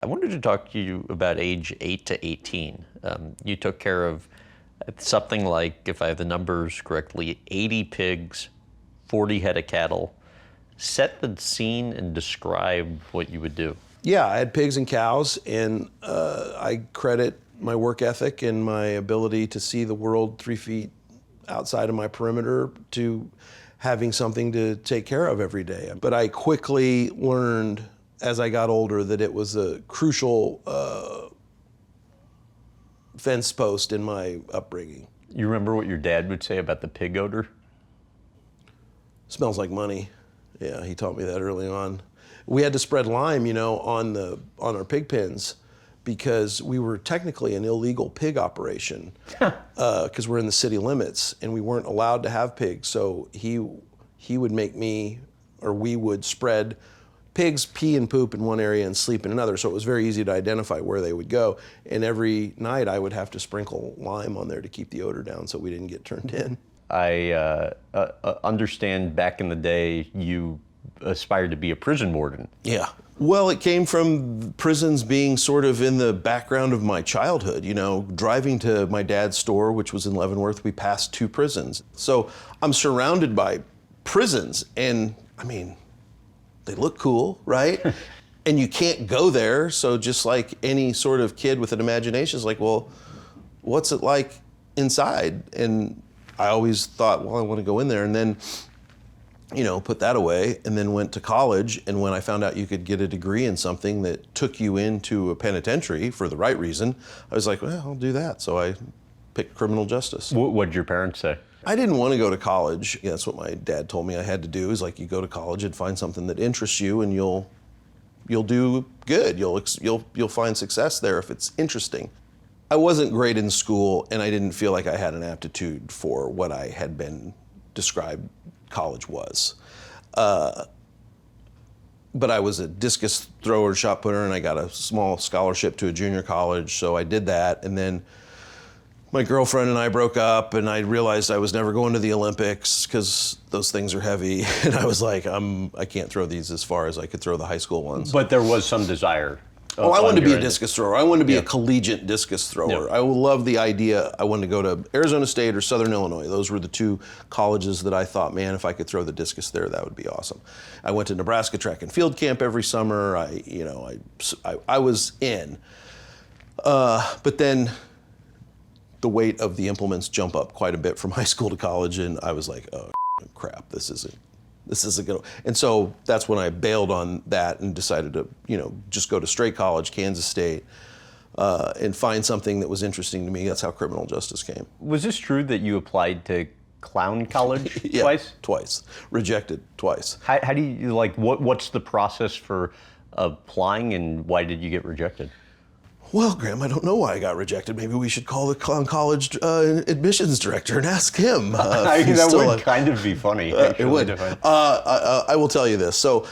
I wanted to talk to you about age 8 to 18. You took care of something like, if I have the numbers correctly, 80 pigs, 40 head of cattle. Set the scene and describe what you would do. Yeah, I had pigs and cows, and I credit my work ethic and my ability to see the world 3 feet outside of my perimeter to having something to take care of every day. But I quickly learned as I got older that it was a crucial fence post in my upbringing. You remember what your dad would say about the pig odor? Smells like money. Yeah, he taught me that early on. We had to spread lime, on our pig pens because we were technically an illegal pig operation because we're in the city limits and we weren't allowed to have pigs. So he would make me, or we would spread pigs pee and poop in one area and sleep in another. So it was very easy to identify where they would go. And every night I would have to sprinkle lime on there to keep the odor down so we didn't get turned in. I understand back in the day you aspired to be a prison warden. Yeah. Well, it came from prisons being sort of in the background of my childhood. Driving to my dad's store, which was in Leavenworth, we passed 2 prisons. So I'm surrounded by prisons, and they look cool, right? And you can't go there, so just like any sort of kid with an imagination is like, well, what's it like inside? And I always thought, well, I want to go in there, and then put that away, and then went to college. And when I found out you could get a degree in something that took you into a penitentiary for the right reason, I was like, well, I'll do that. So I picked criminal justice. What did your parents say? I didn't want to go to college. Yeah, that's what my dad told me I had to do, is like, you go to college and find something that interests you, and you'll do good. You'll find success there if it's interesting. I wasn't great in school, and I didn't feel like I had an aptitude for what I had been described college was. But I was a discus thrower, shot putter, and I got a small scholarship to a junior college, so I did that. And then my girlfriend and I broke up, and I realized I was never going to the Olympics because those things are heavy. And I was like, I can't throw these as far as I could throw the high school ones. But there was some desire. Oh, I wanted to be a discus thrower. I wanted to be a collegiate discus thrower. Yeah. I love the idea. I wanted to go to Arizona State or Southern Illinois. Those were the 2 colleges that I thought, man, if I could throw the discus there, that would be awesome. I went to Nebraska track and field camp every summer. I was in. But then the weight of the implements jump up quite a bit from high school to college, and I was like, oh, crap, this isn't gonna. And so that's when I bailed on that and decided to, just go to straight college, Kansas State, and find something that was interesting to me. That's how criminal justice came. Was this true that you applied to clown college Yeah, twice? Twice. Rejected twice. How do you, what's the process for applying, and why did you get rejected? Well, Graham, I don't know why I got rejected. Maybe we should call the clown college admissions director and ask him. That would kind of be funny. It would. I will tell you this. So,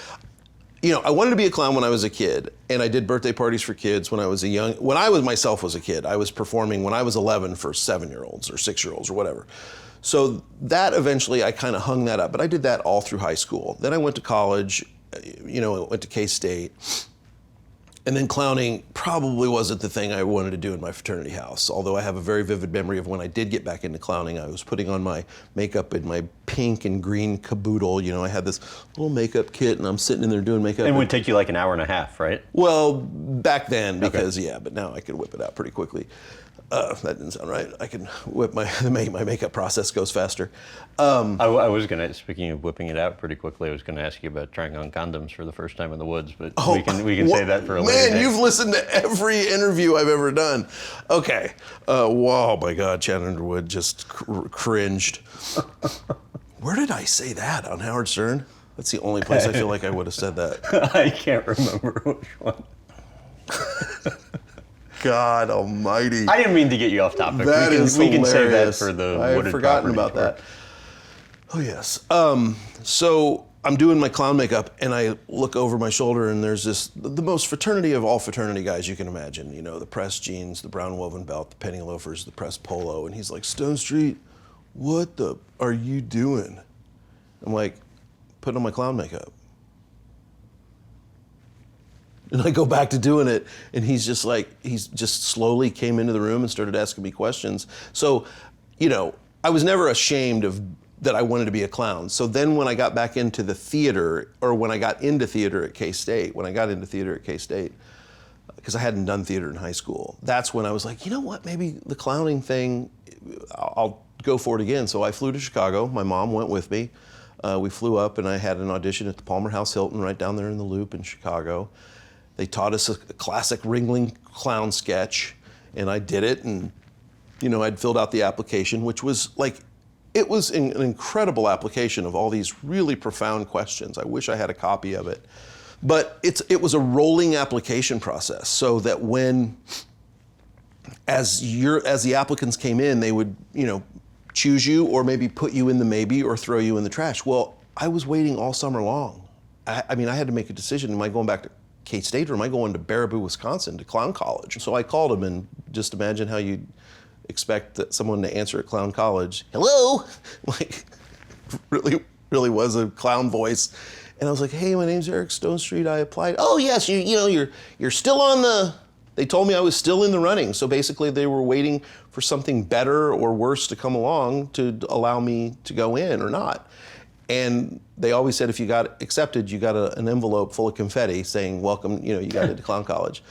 I wanted to be a clown when I was a kid, and I did birthday parties for kids when I was when I myself was a kid. I was performing when I was 11 for 7-year-olds or 6-year-olds or whatever. So that eventually I kind of hung that up, but I did that all through high school. Then I went to college, I went to K-State. And then clowning probably wasn't the thing I wanted to do in my fraternity house. Although I have a very vivid memory of when I did get back into clowning, I was putting on my makeup in my pink and green caboodle. I had this little makeup kit, and I'm sitting in there doing makeup. And it would take you like an hour and a half, right? Well, back then, because but now I could whip it out pretty quickly. That didn't sound right. I can whip my makeup process goes faster. I was gonna, speaking of whipping it out pretty quickly, I was gonna ask you about trying on condoms for the first time in the woods, but we can save that for a later day. Man, you've listened to every interview I've ever done. Okay. Whoa, my God, Chad Underwood just cringed. Where did I say that? On Howard Stern? That's the only place I feel like I would have said that. I can't remember which one. God almighty. I didn't mean to get you off topic. We can save that for the I had forgotten about that. Oh, yes. So I'm doing my clown makeup, and I look over my shoulder, and there's the most fraternity of all fraternity guys you can imagine. The pressed jeans, the brown woven belt, the penny loafers, the pressed polo. And he's like, Stonestreet, what the are you doing? I'm like, putting on my clown makeup. And I go back to doing it, and he's just slowly came into the room and started asking me questions. So, I was never ashamed of that I wanted to be a clown. So then when I got back into the theater, or when I got into theater at K-State, because I hadn't done theater in high school, that's when I was like, you know what, maybe the clowning thing, I'll go for it again. So I flew to Chicago. My mom went with me. We flew up, and I had an audition at the Palmer House Hilton right down there in the Loop in Chicago. They taught us a classic Ringling clown sketch, and I did it, and I'd filled out the application, which was it was an incredible application of all these really profound questions. I wish I had a copy of it. But it was a rolling application process, so that as the applicants came in, they would, choose you or maybe put you in the maybe or throw you in the trash. Well, I was waiting all summer long. I had to make a decision. Am I going back to K-State or am I going to Baraboo, Wisconsin to clown college? So I called him, and just imagine how you'd expect someone to answer at clown college. Hello? Really was a clown voice. And I was like, hey, my name's Eric Stonestreet. I applied. Oh, yes, you're still on the... They told me I was still in the running. So basically they were waiting for something better or worse to come along to allow me to go in or not. And they always said if you got accepted, you got an envelope full of confetti saying, welcome, you got into clown college.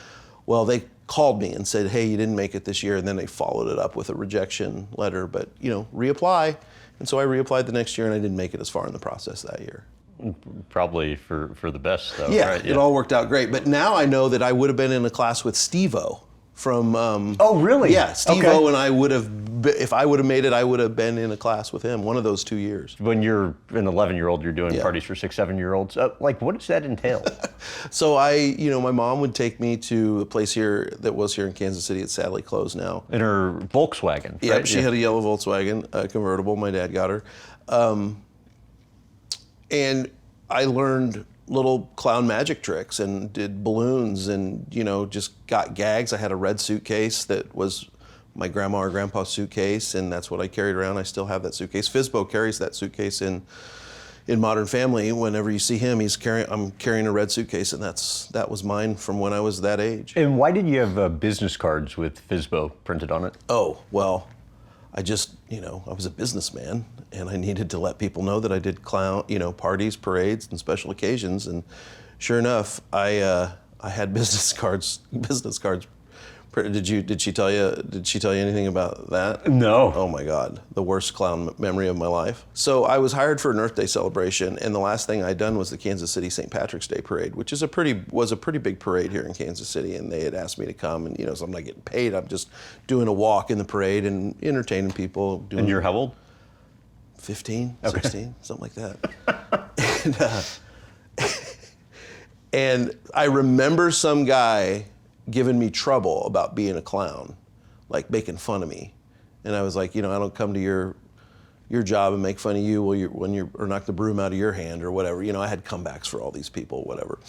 Well, they called me and said, hey, you didn't make it this year. And then they followed it up with a rejection letter, but, reapply. And so I reapplied the next year, and I didn't make it as far in the process that year. Probably for the best, though. Yeah, right? It all worked out great. But now I know that I would have been in a class with Steve-O from... oh, really? Yeah, Steve-O Okay. and I would have... If I would have made it, I would have been in a class with him one of those 2 years. When you're an 11-year-old, you're doing parties for 6, 7-year-olds. What does that entail? So my mom would take me to a place here that was here in Kansas City. It's sadly closed now. In her Volkswagen, Yeah, right? she had a yellow Volkswagen convertible. My dad got her. And I learned little clown magic tricks and did balloons and, just got gags. I had a red suitcase that was my grandma or grandpa's suitcase, and that's what I carried around. I still have that suitcase. Fizbo carries that suitcase in Modern Family. Whenever you see him, I'm carrying a red suitcase, and that was mine from when I was that age. And why did you have business cards with Fizbo printed on it? Oh, well, I just, I was a businessman, and I needed to let people know that I did clown, parties, parades, and special occasions. And sure enough, I had business cards. Did she tell you anything about that? No. Oh my God, the worst clown memory of my life. So I was hired for an Earth Day celebration, and the last thing I'd done was the Kansas City St. Patrick's Day parade, which was a pretty big parade here in Kansas City, and they had asked me to come, and so I'm not getting paid. I'm just doing a walk in the parade and entertaining people. And you're how old? 15, 16, something like that. And I remember some guy giving me trouble about being a clown, like making fun of me. And I was like, I don't come to your job and make fun of you or knock the broom out of your hand or whatever. I had comebacks for all these people, whatever.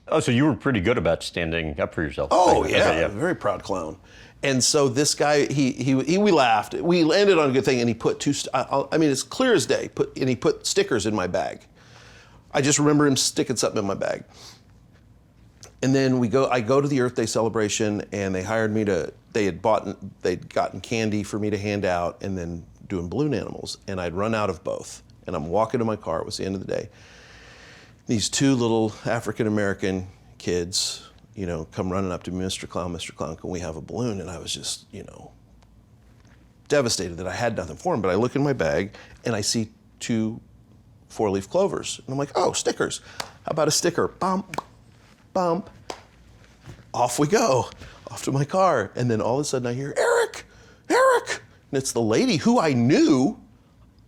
Oh, so you were pretty good about standing up for yourself. Oh, yeah, Okay, yeah. Very proud clown. And so this guy, we laughed. We landed on a good thing, and he put it's clear as day, he put stickers in my bag. I just remember him sticking something in my bag. And then I go to the Earth Day celebration, and they hired me they'd gotten candy for me to hand out, and then doing balloon animals. And I'd run out of both. And I'm walking to my car, it was the end of the day. These two little African-American kids, come running up to me, Mr. Clown, can we have a balloon? And I was just, devastated that I had nothing for them. But I look in my bag, and I see 2 4-leaf clovers. And I'm like, oh, stickers. How about a sticker? Bump. Bump, off we go, off to my car. And then all of a sudden I hear, Eric. And it's the lady who I knew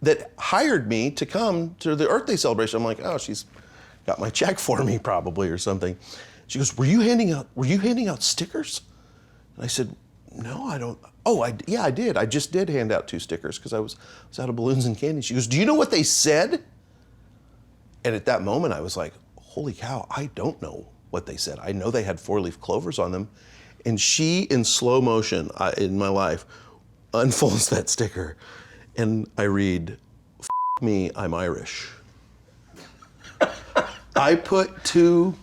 that hired me to come to the Earth Day celebration. I'm like, oh, she's got my check for me probably or something. She goes, were you handing out stickers? And I said, no, I don't. Oh, I did. I just did hand out 2 stickers because I was out of balloons and candy. She goes, do you know what they said? And at that moment I was like, holy cow, I don't know what they said. I know they had 4-leaf clovers on them. And she, in slow motion in my life, unfolds that sticker. And I read, F me, I'm Irish. I put 2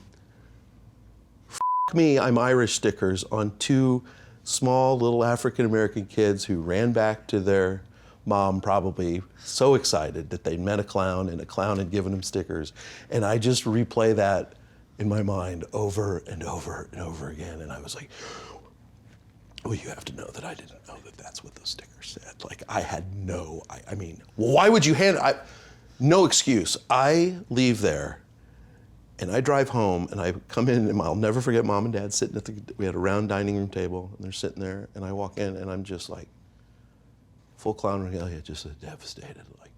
fuck me, I'm Irish stickers on 2 small little African-American kids who ran back to their mom, probably so excited that they met a clown and a clown had given them stickers. And I just replay that in my mind over and over and over again. And I was like, well, you have to know that I didn't know that that's what those stickers said. Like, I had I mean, why would you no excuse. I leave there and I drive home and I come in and I'll never forget Mom and Dad sitting we had a round dining room table and they're sitting there and I walk in and I'm just like, full clown regalia, just devastated. Like,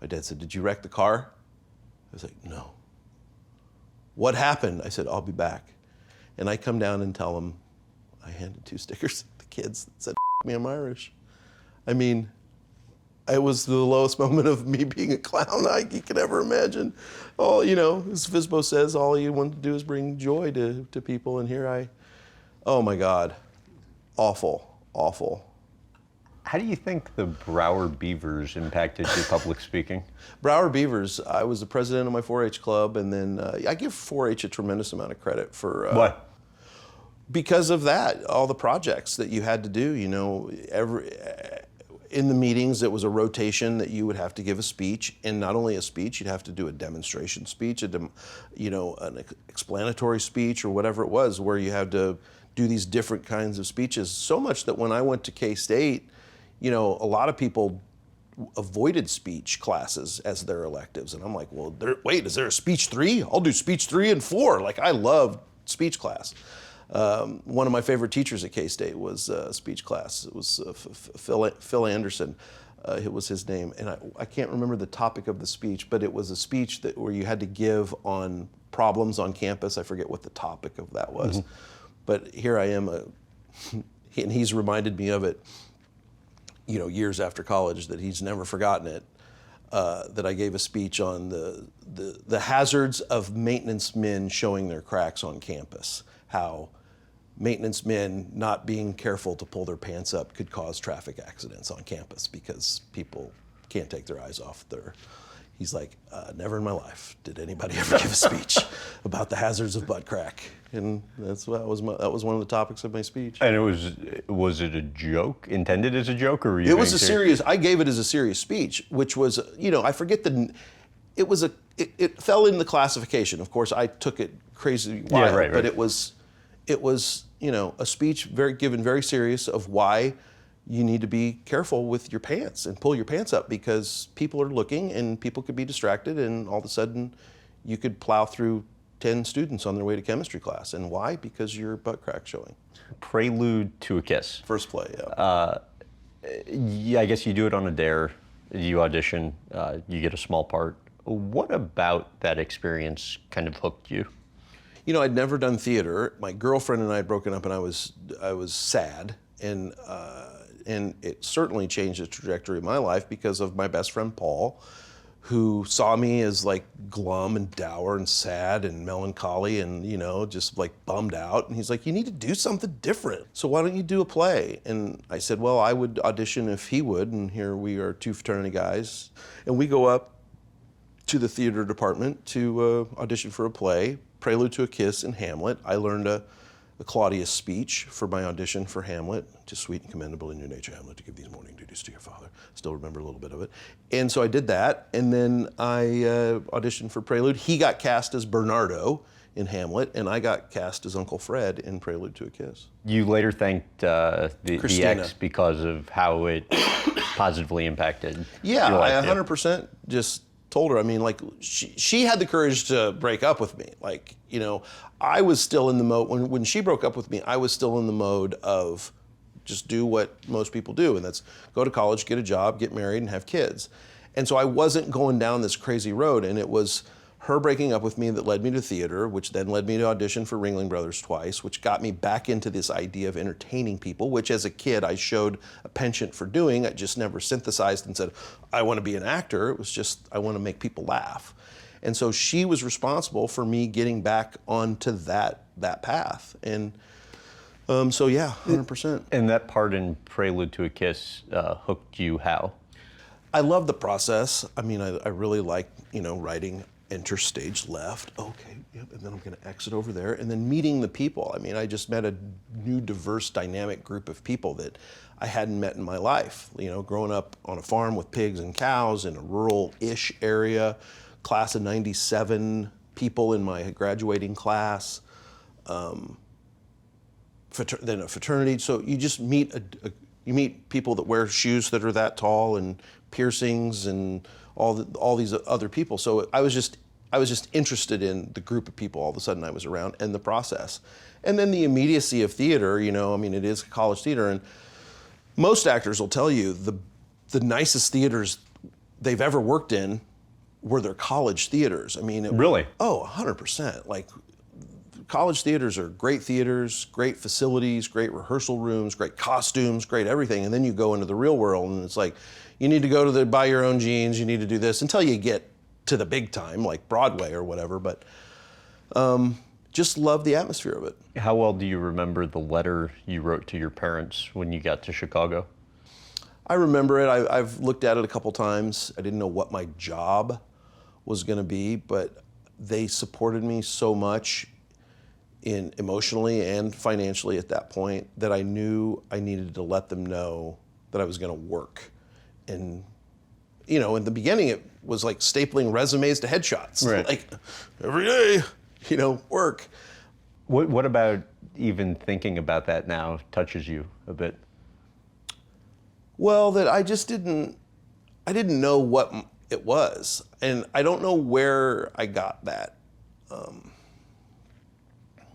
my dad said, did you wreck the car? I was like, no. What happened? I said, I'll be back. And I come down and tell them, I handed 2 stickers to the kids that said, me, I'm Irish. I mean, it was the lowest moment of me being a clown you could ever imagine. All, as Fizbo says, all you want to do is bring joy to people. And here oh my God, awful, awful. How do you think the Broward Beavers impacted your public speaking? Broward Beavers, I was the president of my 4-H club, and then I give 4-H a tremendous amount of credit for... What? Because of that, all the projects that you had to do, in the meetings, it was a rotation that you would have to give a speech, and not only a speech, you'd have to do a demonstration speech, an explanatory speech, or whatever it was, where you had to do these different kinds of speeches. So much that when I went to K-State, a lot of people avoided speech classes as their electives. And I'm like, well, wait, is there a speech 3? I'll do speech 3 and 4. Like, I loved speech class. One of my favorite teachers at K-State was speech class. It was Phil Anderson. It was his name. And I can't remember the topic of the speech, but it was a speech where you had to give on problems on campus. I forget what the topic of that was. Mm-hmm. But here I am, and he's reminded me of it, years after college, that he's never forgotten it, that I gave a speech on the hazards of maintenance men showing their cracks on campus, how maintenance men not being careful to pull their pants up could cause traffic accidents on campus because people can't take their eyes off their... He's like, never in my life did anybody ever give a speech about the hazards of butt crack. And that was one of the topics of my speech. And was it a joke, intended as a joke, or were you? It was I gave it as a serious speech, which was, I forget it fell in the classification. Of course, I took it crazy wild, yeah, right. But it was, a speech given very serious of why you need to be careful with your pants and pull your pants up because people are looking and people could be distracted and all of a sudden you could plow through 10 students on their way to chemistry class. And why? Because your butt crack showing. Prelude to a Kiss. First play, yeah. Yeah, I guess you do it on a dare, you audition, you get a small part. What about that experience kind of hooked you? I'd never done theater. My girlfriend and I had broken up and I was sad. And it certainly changed the trajectory of my life because of my best friend, Paul, who saw me as like glum and dour and sad and melancholy and, just like bummed out. And he's like, you need to do something different. So why don't you do a play? And I said, well, I would audition if he would. And here we are, 2 fraternity guys. And we go up to the theater department to audition for a play, Prelude to a Kiss in Hamlet. I learned a Claudius speech for my audition for Hamlet. "'Tis sweet and commendable in your nature, Hamlet, to give these morning duties to your father." Still remember a little bit of it. And so I did that, and then I auditioned for Prelude. He got cast as Bernardo in Hamlet, and I got cast as Uncle Fred in Prelude to a Kiss. You later thanked the ex because of how it positively impacted your life. I 100% just told her, she had the courage to break up with me. I was still in the mode, when she broke up with me, I was still in the mode of just do what most people do, and that's go to college, get a job, get married, and have kids. And so I wasn't going down this crazy road, and it was her breaking up with me that led me to theater, which then led me to audition for Ringling Brothers twice, which got me back into this idea of entertaining people, which as a kid I showed a penchant for doing. I just never synthesized and said, I want to be an actor. It was just, I want to make people laugh. And so she was responsible for me getting back onto that path. And so yeah, 100%. And that part in Prelude to a Kiss hooked you how? I love the process. I really like, writing. enter stage left. Okay, yep, and then I'm going to exit over there, and then meeting the people. I mean, I just met a new, diverse, dynamic group of people that I hadn't met in my life. You know, growing up on a farm with pigs and cows in a rural-ish area, class of '97 people in my graduating class, then a fraternity. So you just meet you meet people that wear shoes that are that tall and piercings and all these other people. So I was just interested in the group of people all of a sudden I was around and the process. And then the immediacy of theater, you know, I mean, it is college theater, and most actors will tell you the nicest theaters they've ever worked in were their college theaters. I mean, Really? 100%. Like, college theaters are great theaters, great facilities, great rehearsal rooms, great costumes, great everything. And then you go into the real world and it's like, you need to go to buy your own jeans, you need to do this until you get to the big time, like Broadway or whatever. But just love the atmosphere of it. How well do you remember the letter you wrote to your parents when you got to Chicago? I remember it. I've looked at it a couple times. I didn't know what my job was going to be, but they supported me so much emotionally and financially at that point that I knew I needed to let them know that I was going to work. And, you know, in the beginning it was like stapling resumes to headshots. Right. Like, every day, you know, work. What about even thinking about that now touches you a bit? Well, that I didn't know what it was. And I don't know where I got that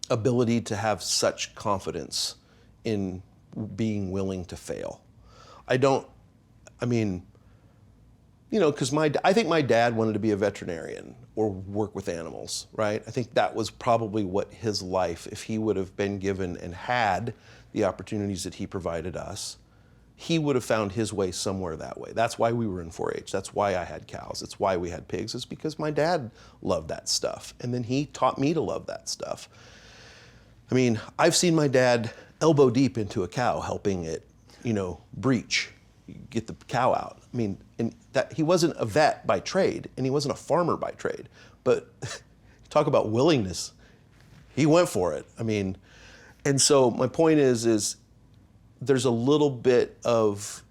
ability to have such confidence in being willing to fail. I mean, you know, because I think my dad wanted to be a veterinarian or work with animals, right? I think that was probably what his life, if he would have been given and had the opportunities that he provided us, he would have found his way somewhere that way. That's why we were in 4-H. That's why I had cows. It's why we had pigs. It's because my dad loved that stuff. And then he taught me to love that stuff. I mean, I've seen my dad elbow deep into a cow helping it, you know, breech, get the cow out. I mean, and that he wasn't a vet by trade and he wasn't a farmer by trade, but talk about willingness. He went for it. I mean, and so my point is there's a little bit of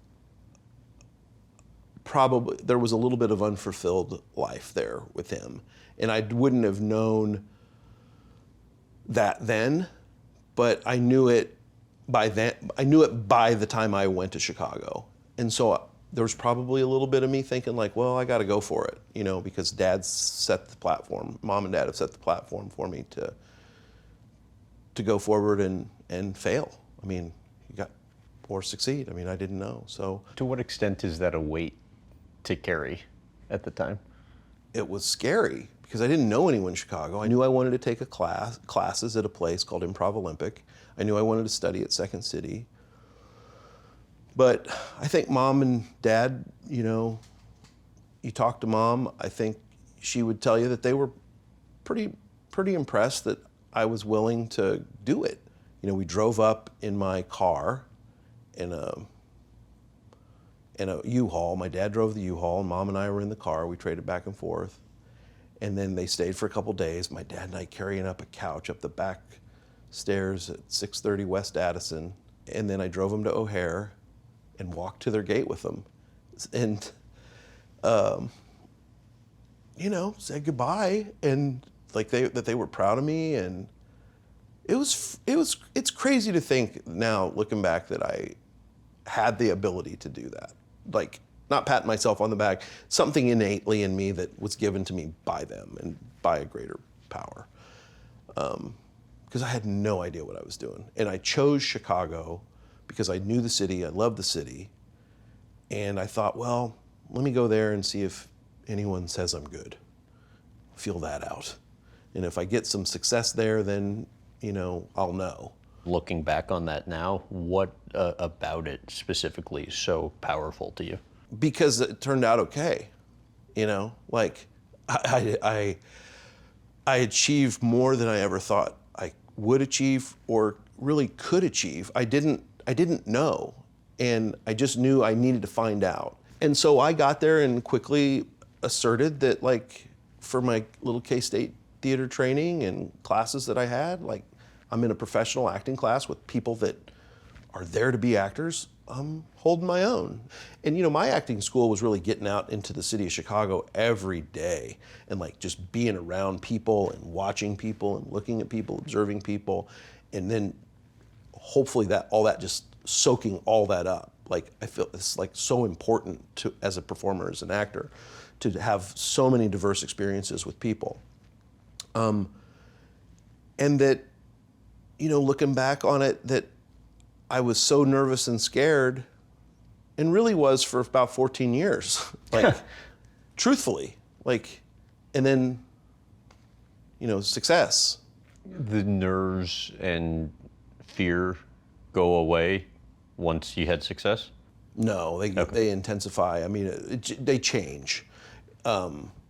there was a little bit of unfulfilled life there with him. And I wouldn't have known that then, but I knew it by then. I knew it by the time I went to Chicago. And so there was probably a little bit of me thinking like, well, I got to go for it, you know, because Dad's set the platform. Mom and Dad have set the platform for me to go forward and fail. I mean, or succeed. I mean, I didn't know. So to what extent is that a weight to carry at the time? It was scary because I didn't know anyone in Chicago. I knew I wanted to take classes at a place called Improv Olympic. I knew I wanted to study at Second City. But I think Mom and Dad, you know, you talk to Mom, I think she would tell you that they were pretty impressed that I was willing to do it. You know, we drove up in my car in a U-Haul. My dad drove the U-Haul, and Mom and I were in the car. We traded back and forth. And then they stayed for a couple days. My dad and I carrying up a couch up the back stairs at 630 West Addison. And then I drove them to O'Hare and walked to their gate with them. And, you know, said goodbye. And like that they were proud of me. And it's crazy to think now, looking back, that I had the ability to do that. Like, not patting myself on the back, something innately in me that was given to me by them and by a greater power. Because I had no idea what I was doing. And I chose Chicago because I knew the city, I loved the city. And I thought, well, let me go there and see if anyone says I'm good. Feel that out. And if I get some success there, then, you know, I'll know. Looking back on that now, what about it specifically is so powerful to you? Because it turned out okay, you know. Like I achieved more than I ever thought I would achieve or really could achieve. I didn't know, and I just knew I needed to find out. And so I got there and quickly asserted that, like, for my little K-State theater training and classes that I had. Like, I'm in a professional acting class with people that are there to be actors. I'm holding my own. And my acting school was really getting out into the city of Chicago every day and like just being around people and watching people and looking at people, observing people, and then hopefully that all that just soaking all that up. Like, I feel it's like so important to, as a performer, as an actor, to have so many diverse experiences with people. And that, looking back on it, that I was so nervous and scared, and really was for about 14 years, like, truthfully, like, and then, success. The nerves and fear go away once you had success? No, they intensify. I mean, they change.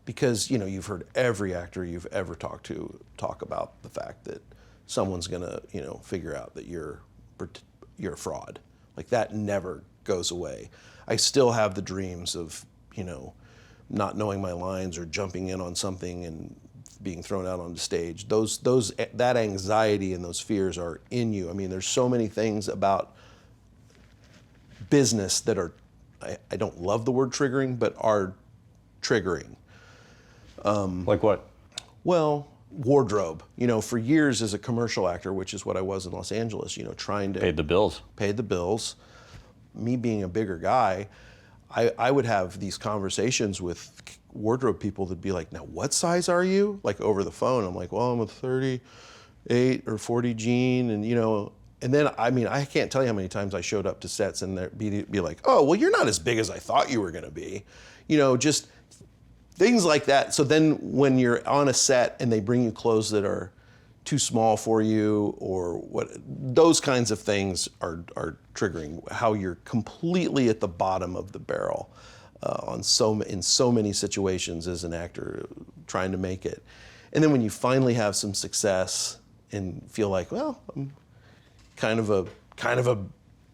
Because, you've heard every actor you've ever talked to talk about the fact that someone's gonna, figure out that you're a fraud. Like, that never goes away. I still have the dreams of, not knowing my lines or jumping in on something and being thrown out on the stage. That anxiety and those fears are in you. I mean, there's so many things about business that are, I don't love the word triggering, but are triggering. Like what? Well, wardrobe. For years as a commercial actor, which is what I was in Los Angeles, trying to Paid the bills. pay the bills. Me being a bigger guy, I would have these conversations with wardrobe people that'd be like, now what size are you? Like, over the phone. I'm like, well, I'm a 38 or 40 jean, and and then, I mean, I can't tell you how many times I showed up to sets and they'd be like, oh, well, you're not as big as I thought you were gonna be. Just things like that. So then when you're on a set and they bring you clothes that are too small for you, or what, those kinds of things are triggering, how you're completely at the bottom of the barrel in so many situations as an actor trying to make it. And then when you finally have some success and feel like, well, I'm kind of a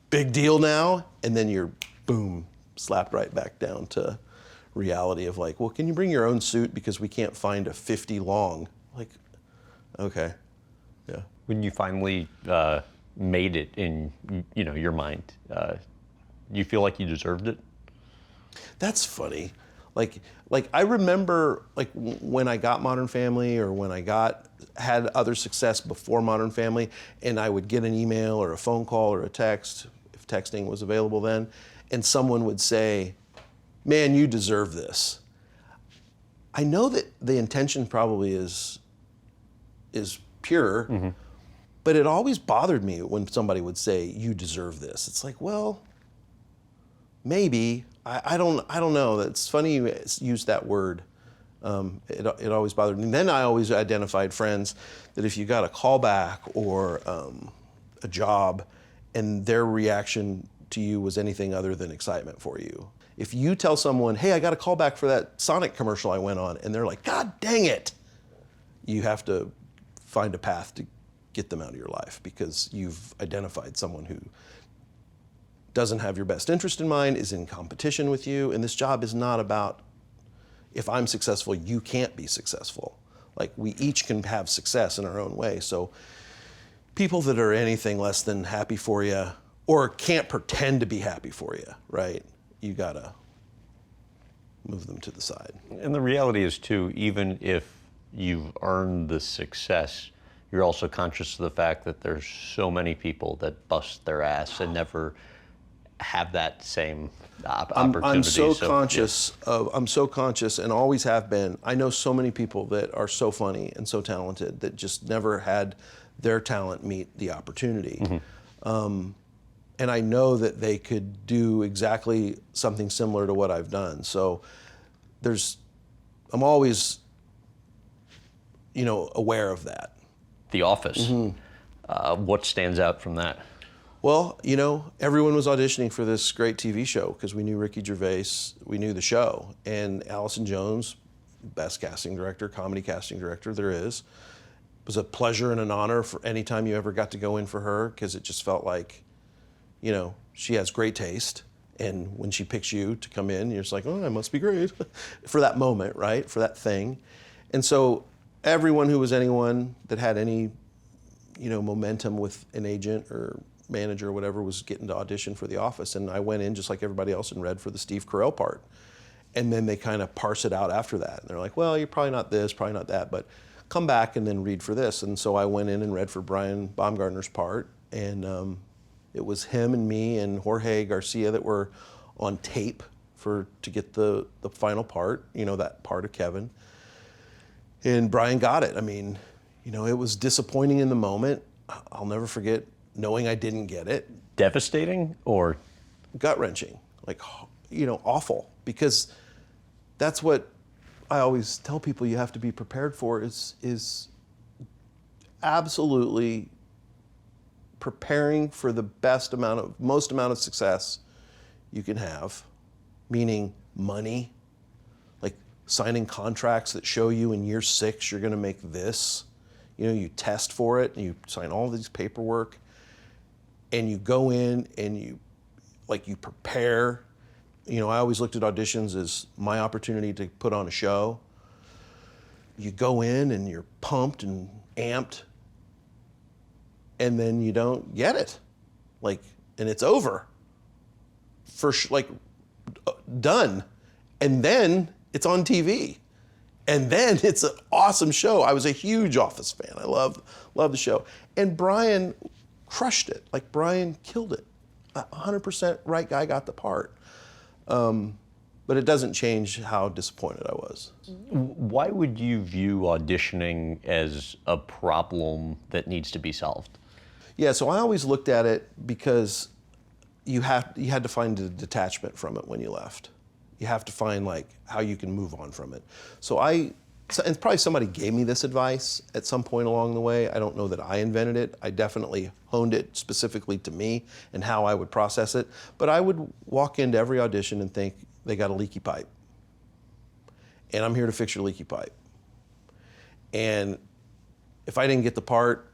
big deal now, and then you're, boom, slapped right back down to reality of like, well, can you bring your own suit because we can't find a 50 long? Like, okay, yeah. When you finally made it in, your mind, you feel like you deserved it? That's funny. Like I remember, like, when I got Modern Family, or when I had other success before Modern Family, and I would get an email or a phone call or a text, if texting was available then, and someone would say, man, you deserve this. I know that the intention probably is pure, mm-hmm. but it always bothered me when somebody would say, you deserve this. It's like, well, maybe. I don't know. It's funny you use that word. It always bothered me. And then I always identified friends that if you got a callback or a job and their reaction to you was anything other than excitement for you. If you tell someone, hey, I got a callback for that Sonic commercial I went on, and they're like, God dang it, you have to find a path to get them out of your life, because you've identified someone who doesn't have your best interest in mind, is in competition with you, and this job is not about, if I'm successful, you can't be successful. Like, we each can have success in our own way. So people that are anything less than happy for you, or can't pretend to be happy for you, right? You gotta move them to the side. And the reality is too, even if you've earned the success, you're also conscious of the fact that there's so many people that bust their ass and never have that same opportunity. I'm so conscious and always have been. I know so many people that are so funny and so talented that just never had their talent meet the opportunity. Mm-hmm. And I know that they could do exactly something similar to what I've done. So I'm always, aware of that. The Office. Mm-hmm. What stands out from that? Well, everyone was auditioning for this great TV show because we knew Ricky Gervais, we knew the show, and Allison Jones, best casting director, comedy casting director there is. It was a pleasure and an honor for any time you ever got to go in for her, because it just felt like, she has great taste, and when she picks you to come in, you're just like, oh, I must be great for that moment, right? For that thing. And so everyone who was anyone that had any, momentum with an agent or manager or whatever was getting to audition for The Office. And I went in just like everybody else and read for the Steve Carell part. And then they kind of parse it out after that. And they're like, well, you're probably not this, probably not that, but come back and then read for this. And so I went in and read for Brian Baumgartner's part. And it was him and me and Jorge Garcia that were on tape to get the final part, that part of Kevin. And Brian got it. I mean, it was disappointing in the moment. I'll never forget knowing I didn't get it. Devastating or? Gut-wrenching, awful. Because that's what I always tell people you have to be prepared for is absolutely preparing for the most amount of success you can have, meaning money, like signing contracts that show you in year 6 you're going to make this. You test for it and you sign all these paperwork and you go in and you prepare. I always looked at auditions as my opportunity to put on a show. You go in and you're pumped and amped, and then you don't get it, and it's over. Done, and then it's on TV, and then it's an awesome show. I was a huge Office fan. I love the show, and Brian crushed it. Brian killed it. 100% right guy got the part. But it doesn't change how disappointed I was. Why would you view auditioning as a problem that needs to be solved? Yeah, so I always looked at it because you had to find a detachment from it when you left. You have to find how you can move on from it. And probably somebody gave me this advice at some point along the way. I don't know that I invented it. I definitely honed it specifically to me and how I would process it. But I would walk into every audition and think, they got a leaky pipe. And I'm here to fix your leaky pipe. And if I didn't get the part,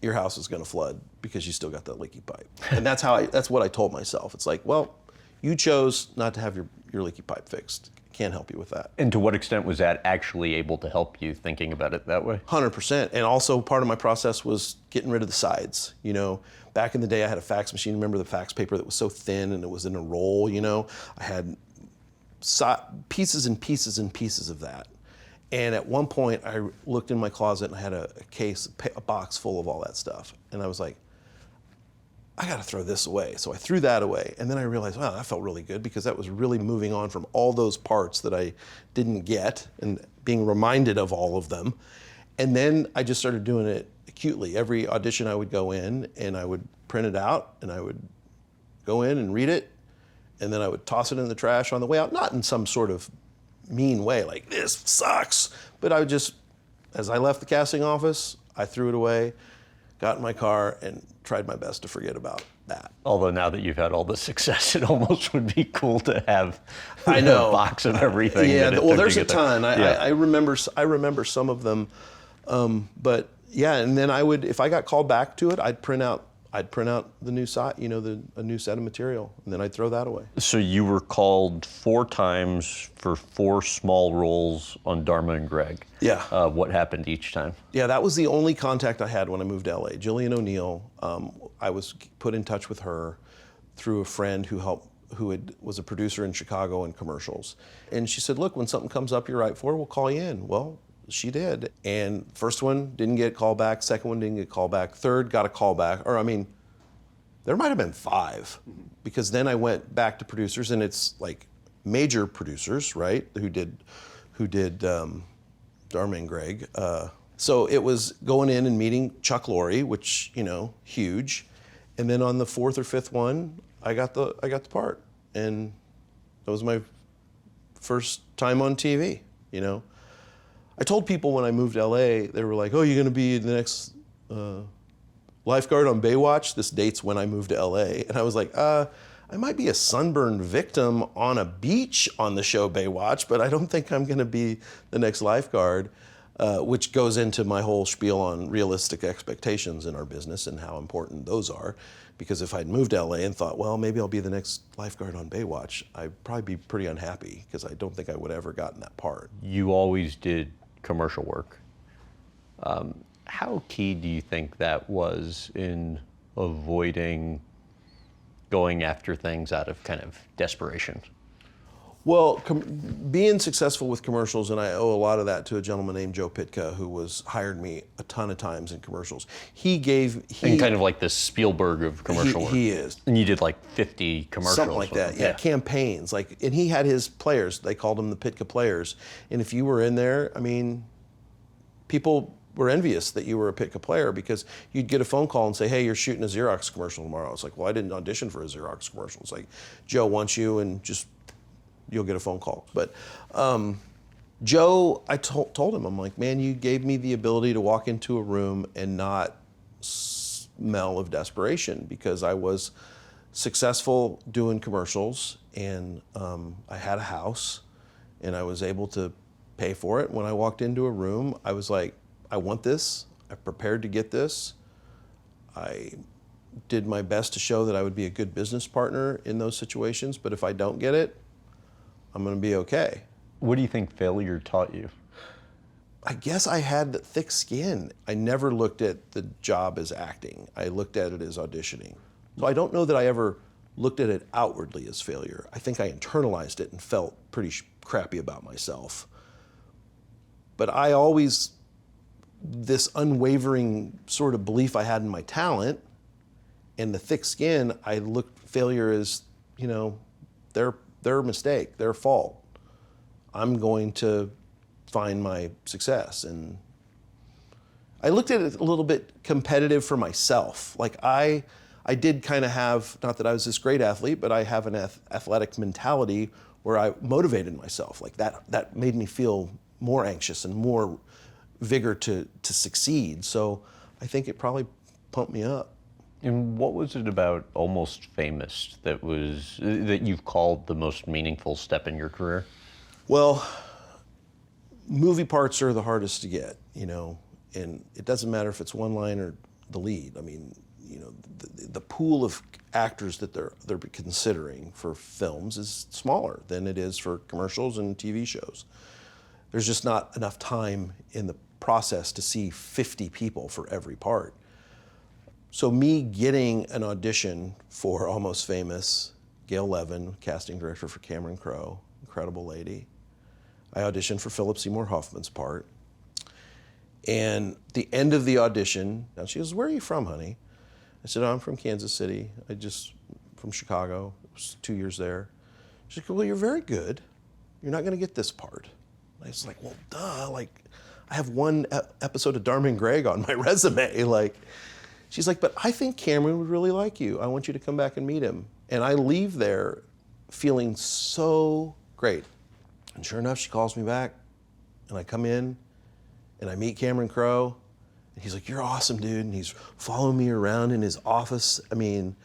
your house is going to flood because you still got that leaky pipe. And that's what I told myself. It's well, you chose not to have your leaky pipe fixed. Can't help you with that. And to what extent was that actually able to help you thinking about it that way? 100%. And also part of my process was getting rid of the sides. Back in the day I had a fax machine. Remember the fax paper that was so thin and it was in a roll, I had pieces and pieces and pieces of that. And at one point I looked in my closet and I had a box full of all that stuff. And I was like, I got to throw this away. So I threw that away. And then I realized, wow, that felt really good because that was really moving on from all those parts that I didn't get and being reminded of all of them. And then I just started doing it acutely. Every audition I would go in and I would print it out and I would go in and read it. And then I would toss it in the trash on the way out, not in some sort of mean way, this sucks. But I would just, as I left the casting office, I threw it away, got in my car, and tried my best to forget about that. Although now that you've had all the success, it almost would be cool to have a box of everything. Yeah, there's a ton. I remember some of them, but yeah. And then I would, if I got called back to it, I'd print out the new set, a new set of material, and then I'd throw that away. So you were called 4 times for 4 small roles on Dharma and Greg. Yeah. What happened each time? Yeah, that was the only contact I had when I moved to LA. Jillian O'Neill, I was put in touch with her through a friend who was a producer in Chicago in commercials. And she said, look, when something comes up you're right for, we'll call you in. Well, she did. And first one didn't get a call back, second one didn't get a call back, third got a call back. There might have been 5, because then I went back to producers, and it's major producers, right, who did Dharma and Greg. So it was going in and meeting Chuck Lorre, which, huge. And then on the 4th or 5th one, I got the part. And that was my first time on TV, I told people when I moved to LA, they were like, oh, you're gonna be the next lifeguard on Baywatch? This dates when I moved to LA. And I was like, I might be a sunburned victim on a beach on the show Baywatch, but I don't think I'm gonna be the next lifeguard, which goes into my whole spiel on realistic expectations in our business and how important those are. Because if I'd moved to LA and thought, well, maybe I'll be the next lifeguard on Baywatch, I'd probably be pretty unhappy because I don't think I would have ever gotten that part. You always did commercial work. How key do you think that was in avoiding going after things out of kind of desperation? Well, being successful with commercials, and I owe a lot of that to a gentleman named Joe Pitka, who hired me a ton of times in commercials. And kind of like the Spielberg of commercial work. He is. And you did like 50 commercials. Something like that, yeah. Campaigns, and he had his players. They called them the Pitka players. And if you were in there, I mean, people were envious that you were a Pitka player, because you'd get a phone call and say, hey, you're shooting a Xerox commercial tomorrow. It's like, well, I didn't audition for a Xerox commercial. It's like, Joe wants you, and you'll get a phone call. But Joe, I told him, I'm like, man, you gave me the ability to walk into a room and not smell of desperation, because I was successful doing commercials, and I had a house, and I was able to pay for it. When I walked into a room, I was like, I want this. I prepared to get this. I did my best to show that I would be a good business partner in those situations, but if I don't get it, I'm going to be okay. What do you think failure taught you? I guess I had thick skin. I never looked at the job as acting. I looked at it as auditioning. So I don't know that I ever looked at it outwardly as failure. I think I internalized it and felt pretty crappy about myself. But I always, this unwavering sort of belief I had in my talent and the thick skin, I looked failure as, their mistake, their fault. I'm going to find my success. And I looked at it a little bit competitive for myself. Like I did kind of have, not that I was this great athlete, but I have an athletic mentality where I motivated myself. Like that made me feel more anxious and more vigor to succeed. So I think it probably pumped me up. And what was it about Almost Famous that you've called the most meaningful step in your career? Well, movie parts are the hardest to get, and it doesn't matter if it's one line or the lead. I mean, the pool of actors that they're considering for films is smaller than it is for commercials and TV shows. There's just not enough time in the process to see 50 people for every part. So me getting an audition for Almost Famous, Gail Levin, casting director for Cameron Crowe, incredible lady. I auditioned for Philip Seymour Hoffman's part. And the end of the audition, now she goes, where are you from, honey? I said, I'm from Kansas City. From Chicago. It was 2 years there. She said, well, you're very good. You're not gonna get this part. And I was like, well, duh, I have one episode of Dharma and Greg on my resume. She's like, but I think Cameron would really like you. I want you to come back and meet him. And I leave there feeling so great. And sure enough, she calls me back, and I come in, and I meet Cameron Crowe, and he's like, you're awesome, dude. And he's following me around in his office. I mean,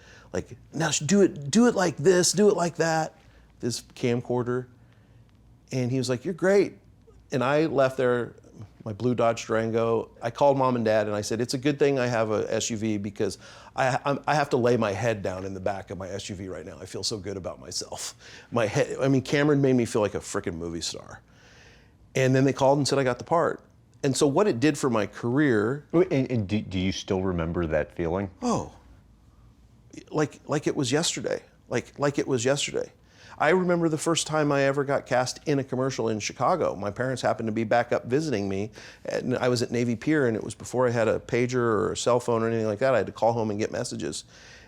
now do it like this, do it like that, this camcorder. And he was like, you're great. And I left there, my blue Dodge Durango. I called mom and dad and I said, it's a good thing I have a SUV, because I have to lay my head down in the back of my SUV right now. I feel so good about myself. Cameron made me feel like a frickin' movie star. And then they called and said I got the part. And so what it did for my career. And do you still remember that feeling? Oh, like it was yesterday. Like it was yesterday. I remember the first time I ever got cast in a commercial in Chicago. My parents happened to be back up visiting me, and I was at Navy Pier, and it was before I had a pager or a cell phone or anything like that. I had to call home and get messages.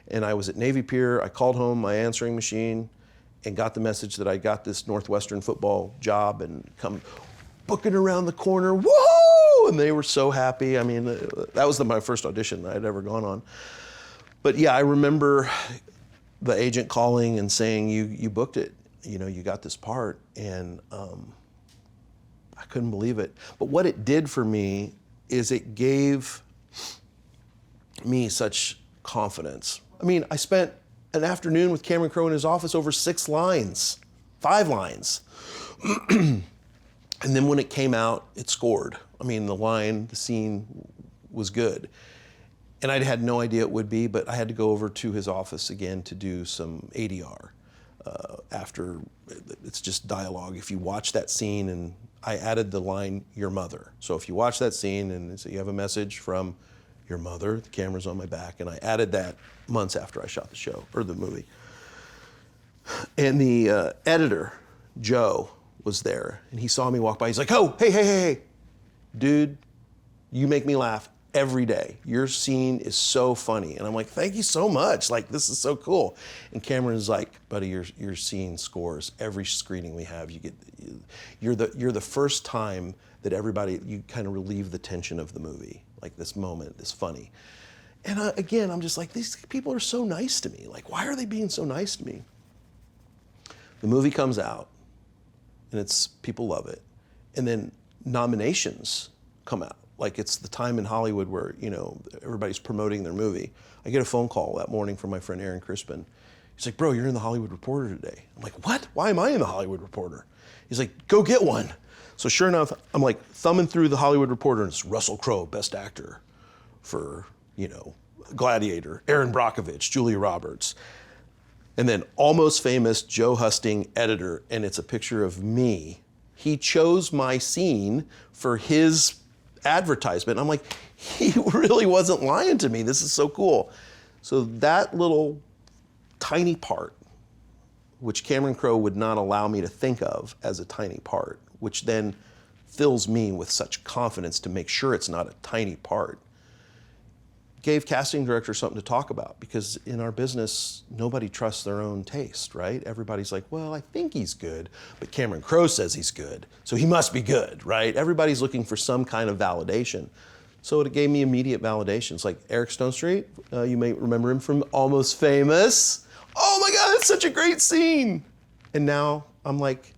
And I was at Navy Pier, I called home my answering machine and got the message that I got this Northwestern football job and come booking around the corner, whoa! And they were so happy. I mean, that was my first audition I'd ever gone on. But yeah, I remember the agent calling and saying, you booked it, you got this part. And I couldn't believe it. But what it did for me is it gave me such confidence. I mean, I spent an afternoon with Cameron Crowe in his office over 5 lines. And then when it came out, it scored. I mean, the scene was good. And I had no idea it would be, but I had to go over to his office again to do some ADR. After, it's just dialogue. If you watch that scene, and I added the line, your mother. So if you watch that scene and you have a message from your mother, the camera's on my back, and I added that months after I shot the show, or the movie. And the editor, Joe, was there, and he saw me walk by. He's like, oh, hey, dude, you make me laugh every day. Your scene is so funny. And I'm like, thank you so much. Like, this is so cool. And Cameron's like, buddy, your scene scores every screening we have. You're the first time that everybody, you kind of relieve the tension of the movie, like this moment, this funny. And again, I'm just like, these people are so nice to me. Like, why are they being so nice to me? The movie comes out, and people love it. And then nominations come out. Like, it's the time in Hollywood where, everybody's promoting their movie. I get a phone call that morning from my friend Aaron Crispin. He's like, bro, you're in the Hollywood Reporter today. I'm like, what? Why am I in the Hollywood Reporter? He's like, go get one. So sure enough, I'm like thumbing through the Hollywood Reporter, and it's Russell Crowe, Best Actor for, Gladiator, Aaron Brockovich, Julia Roberts. And then Almost Famous, Joe Husting, editor, and it's a picture of me. He chose my scene for his advertisement. I'm like, he really wasn't lying to me. This is so cool. So that little tiny part, which Cameron Crowe would not allow me to think of as a tiny part, which then fills me with such confidence to make sure it's not a tiny part, gave casting directors something to talk about, because in our business, nobody trusts their own taste, right? Everybody's like, well, I think he's good, but Cameron Crowe says he's good, so he must be good, right? Everybody's looking for some kind of validation. So it gave me immediate validations, like Eric Stonestreet, you may remember him from Almost Famous. Oh my God, that's such a great scene. And now I'm like,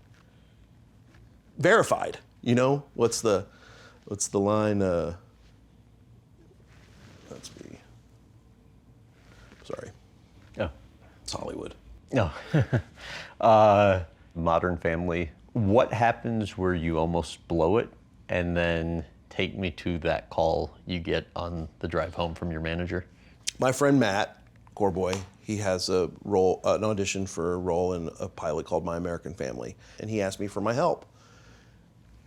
verified, What's the line, sorry. Oh. It's Hollywood. No. Modern Family. What happens where you almost blow it, and then take me to that call you get on the drive home from your manager? My friend Matt Corboy, he has an audition for a role in a pilot called My American Family, and he asked me for my help.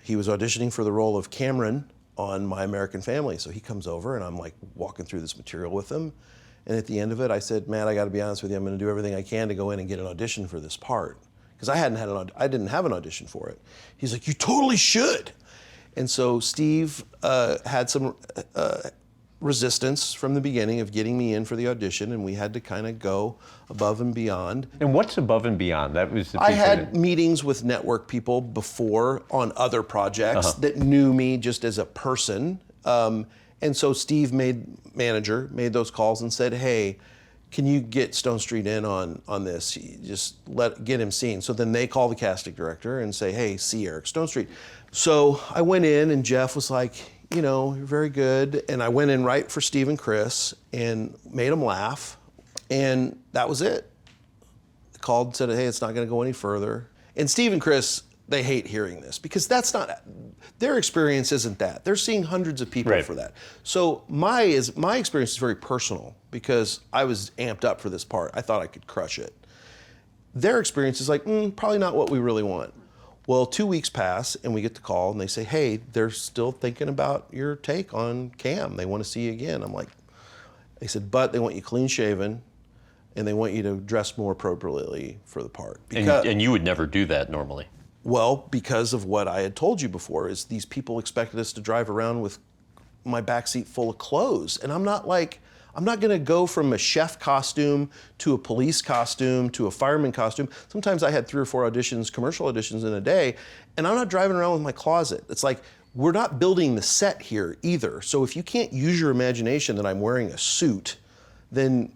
He was auditioning for the role of Cameron on My American Family, so he comes over, and I'm like walking through this material with him. And at the end of it, I said, Matt, I got to be honest with you, I'm going to do everything I can to go in and get an audition for this part, because I didn't have an audition for it. He's like, you totally should. And so Steve had some resistance from the beginning of getting me in for the audition, and we had to kind of go above and beyond. And what's above and beyond? That was the I had meetings with network people before on other projects that knew me just as a person. And so Steve made those calls and said, hey, can you get Stonestreet in on this? Just get him seen. So then they call the casting director and say, hey, see Eric Stonestreet. So I went in, and Jeff was like, you're very good. And I went in right for Steve and Chris and made them laugh. And that was it. Called and said, hey, it's not going to go any further. And Steve and Chris, they hate hearing this, because that's not, their experience isn't that. They're seeing hundreds of people for that. So my experience is very personal, because I was amped up for this part. I thought I could crush it. Their experience is like, probably not what we really want. Well, 2 weeks pass, and we get the call, and they say, hey, they're still thinking about your take on Cam. They want to see you again. I'm like, they said, but they want you clean shaven, and they want you to dress more appropriately for the part. And you would never do that normally. Well, because of what I had told you before, is these people expected us to drive around with my backseat full of clothes. And I'm not going to go from a chef costume to a police costume to a fireman costume. Sometimes I had 3 or 4 auditions, commercial auditions in a day, and I'm not driving around with my closet. It's like, we're not building the set here either. So if you can't use your imagination that I'm wearing a suit, then,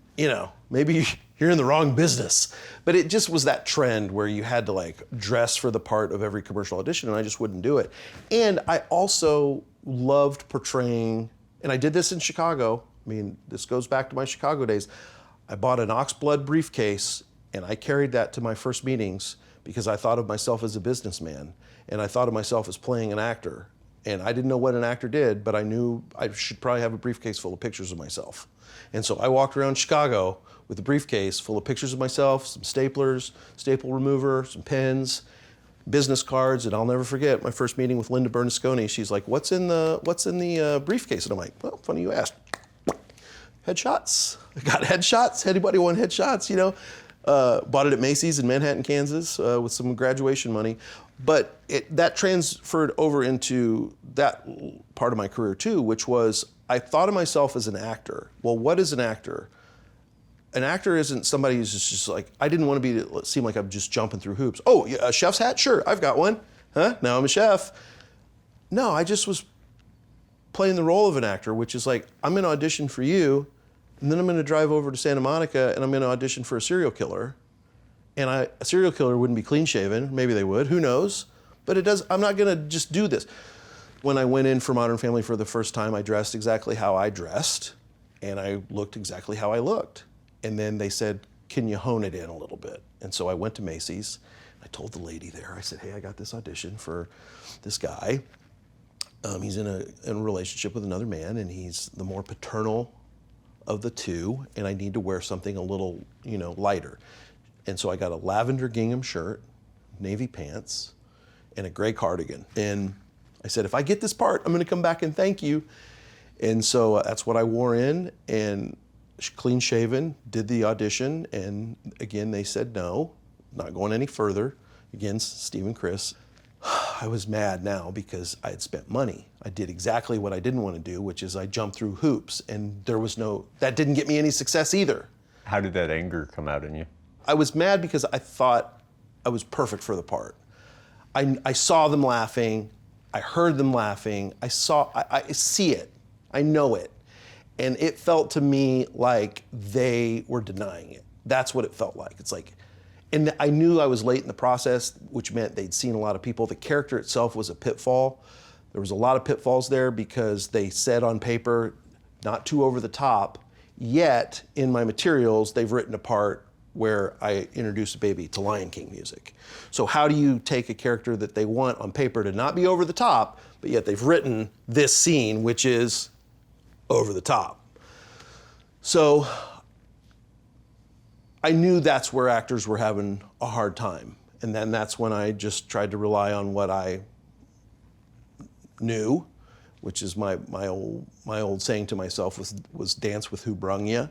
maybe you're in the wrong business. But it just was that trend where you had to dress for the part of every commercial audition, and I just wouldn't do it. And I also loved portraying, and I did this in Chicago. I mean, this goes back to my Chicago days. I bought an oxblood briefcase, and I carried that to my first meetings, because I thought of myself as a businessman, and I thought of myself as playing an actor. And I didn't know what an actor did, but I knew I should probably have a briefcase full of pictures of myself. And so I walked around Chicago with a briefcase full of pictures of myself, some staplers, staple remover, some pens, business cards, and I'll never forget my first meeting with Linda Bernasconi. She's like, "What's in the briefcase?" And I'm like, "Well, funny you asked. Headshots. I got headshots. Anybody want headshots? You know." Bought it at Macy's in Manhattan, Kansas, with some graduation money. But that transferred over into that part of my career too, which was I thought of myself as an actor. Well, what is an actor? An actor isn't somebody who's just like, I didn't want to seem like I'm just jumping through hoops. Oh, a chef's hat? Sure, I've got one. Huh? Now I'm a chef. No, I just was playing the role of an actor, which is like, I'm going to audition for you, and then I'm going to drive over to Santa Monica, and I'm going to audition for a serial killer. And a serial killer wouldn't be clean shaven. Maybe they would. Who knows? But I'm not going to just do this. When I went in for Modern Family for the first time, I dressed exactly how I dressed, and I looked exactly how I looked. And then they said, "Can you hone it in a little bit?" And so I went to Macy's. I told the lady there, I said, "Hey, I got this audition for this guy. He's in a relationship with another man, and he's the more paternal of the two, and I need to wear something a little, lighter." And so I got a lavender gingham shirt, navy pants, and a gray cardigan. And I said, "If I get this part, I'm going to come back and thank you." And so that's what I wore in, and clean shaven, did the audition, and again, they said no, not going any further. Again, Steve and Chris. I was mad now because I had spent money. I did exactly what I didn't want to do, which is I jumped through hoops, and that didn't get me any success either. How did that anger come out in you? I was mad because I thought I was perfect for the part. I saw them laughing, I heard them laughing, I see it, I know it. And it felt to me like they were denying it. That's what it felt like. It's like, and I knew I was late in the process, which meant they'd seen a lot of people. The character itself was a pitfall. There was a lot of pitfalls there because they said on paper, not too over the top, yet in my materials, they've written a part where I introduce a baby to Lion King music. So how do you take a character that they want on paper to not be over the top, but yet they've written this scene, which is over the top? So I knew that's where actors were having a hard time. And then that's when I just tried to rely on what I knew, which is my old saying to myself was dance with who brung ya.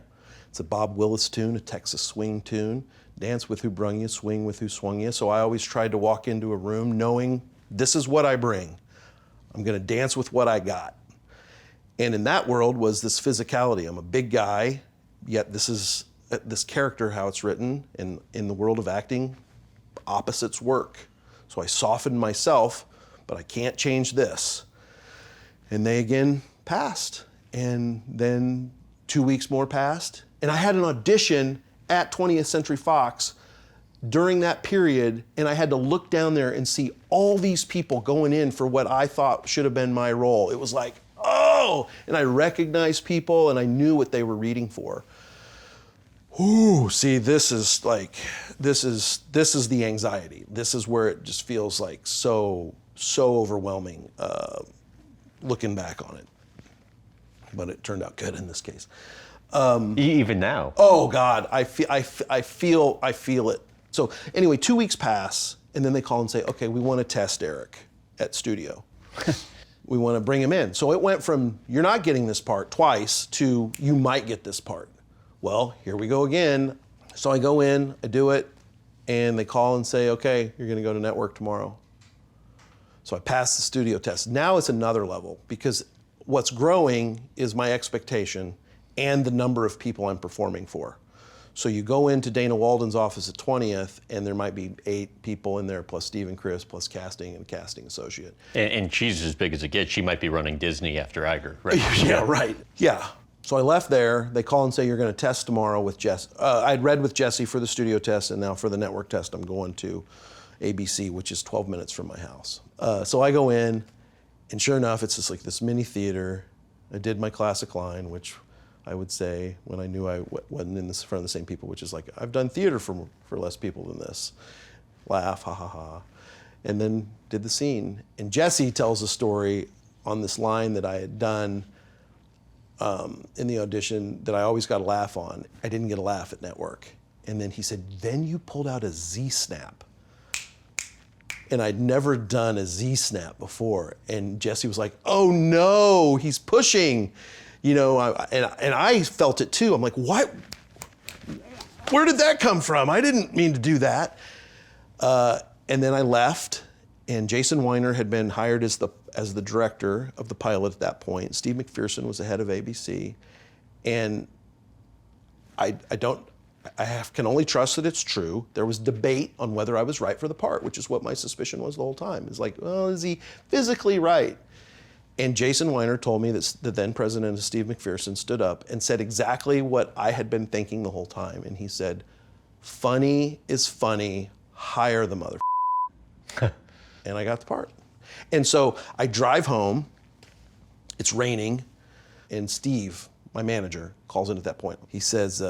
It's a Bob Willis tune, a Texas swing tune. Dance with who brung ya, swing with who swung ya. So I always tried to walk into a room knowing this is what I bring. I'm gonna dance with what I got. And in that world was this physicality. I'm a big guy, yet this character, how it's written, and in the world of acting, opposites work. So I softened myself, but I can't change this. And they again passed. And then 2 weeks more passed. And I had an audition at 20th Century Fox during that period, and I had to look down there and see all these people going in for what I thought should have been my role. It was like, oh, and I recognized people and I knew what they were reading for. Ooh, see, this is the anxiety. This is where it just feels like so overwhelming looking back on it. But it turned out good in this case. Even now? Oh God, I feel it. So anyway, 2 weeks pass, and then they call and say, okay, we want to test Eric at studio. We want to bring him in. So it went from, you're not getting this part twice, to you might get this part. Well, here we go again. So I go in, I do it, and they call and say, okay, you're going to go to network tomorrow. So I passed the studio test. Now it's another level, because what's growing is my expectation and the number of people I'm performing for. So you go into Dana Walden's office at 20th, and there might be 8 people in there, plus Steve and Chris, plus casting and a casting associate. And she's as big as it gets. She might be running Disney after Iger, right? Yeah, right. Yeah. So I left there. They call and say, you're going to test tomorrow with Jess. I'd read with Jesse for the studio test, and now for the network test, I'm going to ABC, which is 12 minutes from my house. So I go in, and sure enough, it's just like this mini theater. I did my classic line, which I would say when I knew I wasn't in front of the same people, which is like, I've done theater for less people than this. Laugh, ha ha ha. And then did the scene. And Jesse tells a story on this line that I had done in the audition that I always got a laugh on. I didn't get a laugh at network. And then he said, then you pulled out a Z-snap. And I'd never done a Z-snap before. And Jesse was like, oh no, he's pushing. You know, and I felt it too. I'm like, what? Where did that come from? I didn't mean to do that. And then I left, and Jason Weiner had been hired as the director of the pilot at that point. Steve McPherson was the head of ABC. And can only trust that it's true. There was debate on whether I was right for the part, which is what my suspicion was the whole time. It's like, well, is he physically right? And Jason Weiner told me that the then president of Steve McPherson stood up and said exactly what I had been thinking the whole time. And he said, funny is funny, hire the mother. And I got the part. And so I drive home, it's raining, and Steve, my manager, calls in at that point. He says,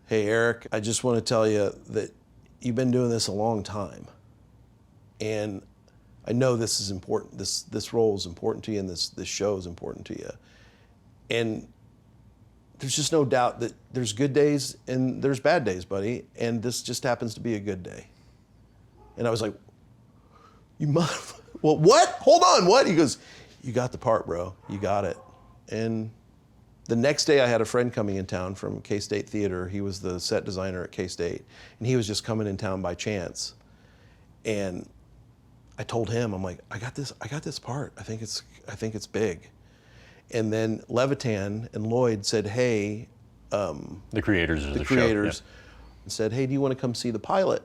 hey, Eric, I just want to tell you that you've been doing this a long time. And I know this is important. This role is important to you, and this show is important to you. And there's just no doubt that there's good days and there's bad days, buddy. And this just happens to be a good day. And I was like, well, what? Hold on, what? He goes, you got the part, bro. You got it. And the next day I had a friend coming in town from K-State Theater. He was the set designer at K-State, and he was just coming in town by chance. And I told him, I'm like, I got this part. I think it's big. And then Levitan and Lloyd said, hey, the creators of the creators show, said, hey, do you want to come see the pilot?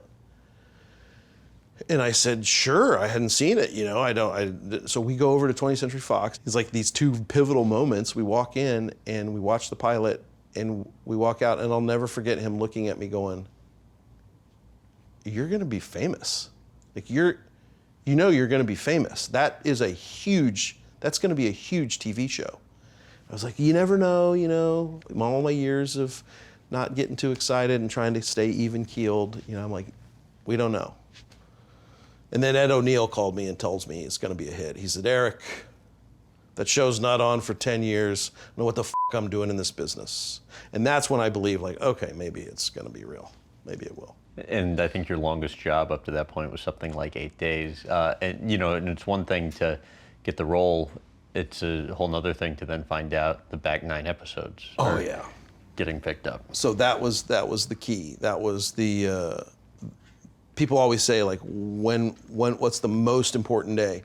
And I said, sure. I hadn't seen it, you know. So we go over to 20th Century Fox. It's like these two pivotal moments. We walk in and we watch the pilot, and we walk out, and I'll never forget him looking at me going, you're going to be famous. Like you're going to be famous. That's going to be a huge TV show. I was like, you never know, you know, all my years of not getting too excited and trying to stay even keeled, you know, I'm like, we don't know. And then Ed O'Neill called me and tells me it's going to be a hit. He said, Eric, that show's not on for 10 years. I know what the I'm doing in this business. And that's when I believe, like, okay, maybe it's going to be real. Maybe it will. And I think your longest job up to that point was something like 8 days. And you know, and it's one thing to get the role. It's a whole nother thing to then find out the back 9 episodes. Oh yeah, getting picked up. So that was the key. That was the. People always say, like, what's the most important day?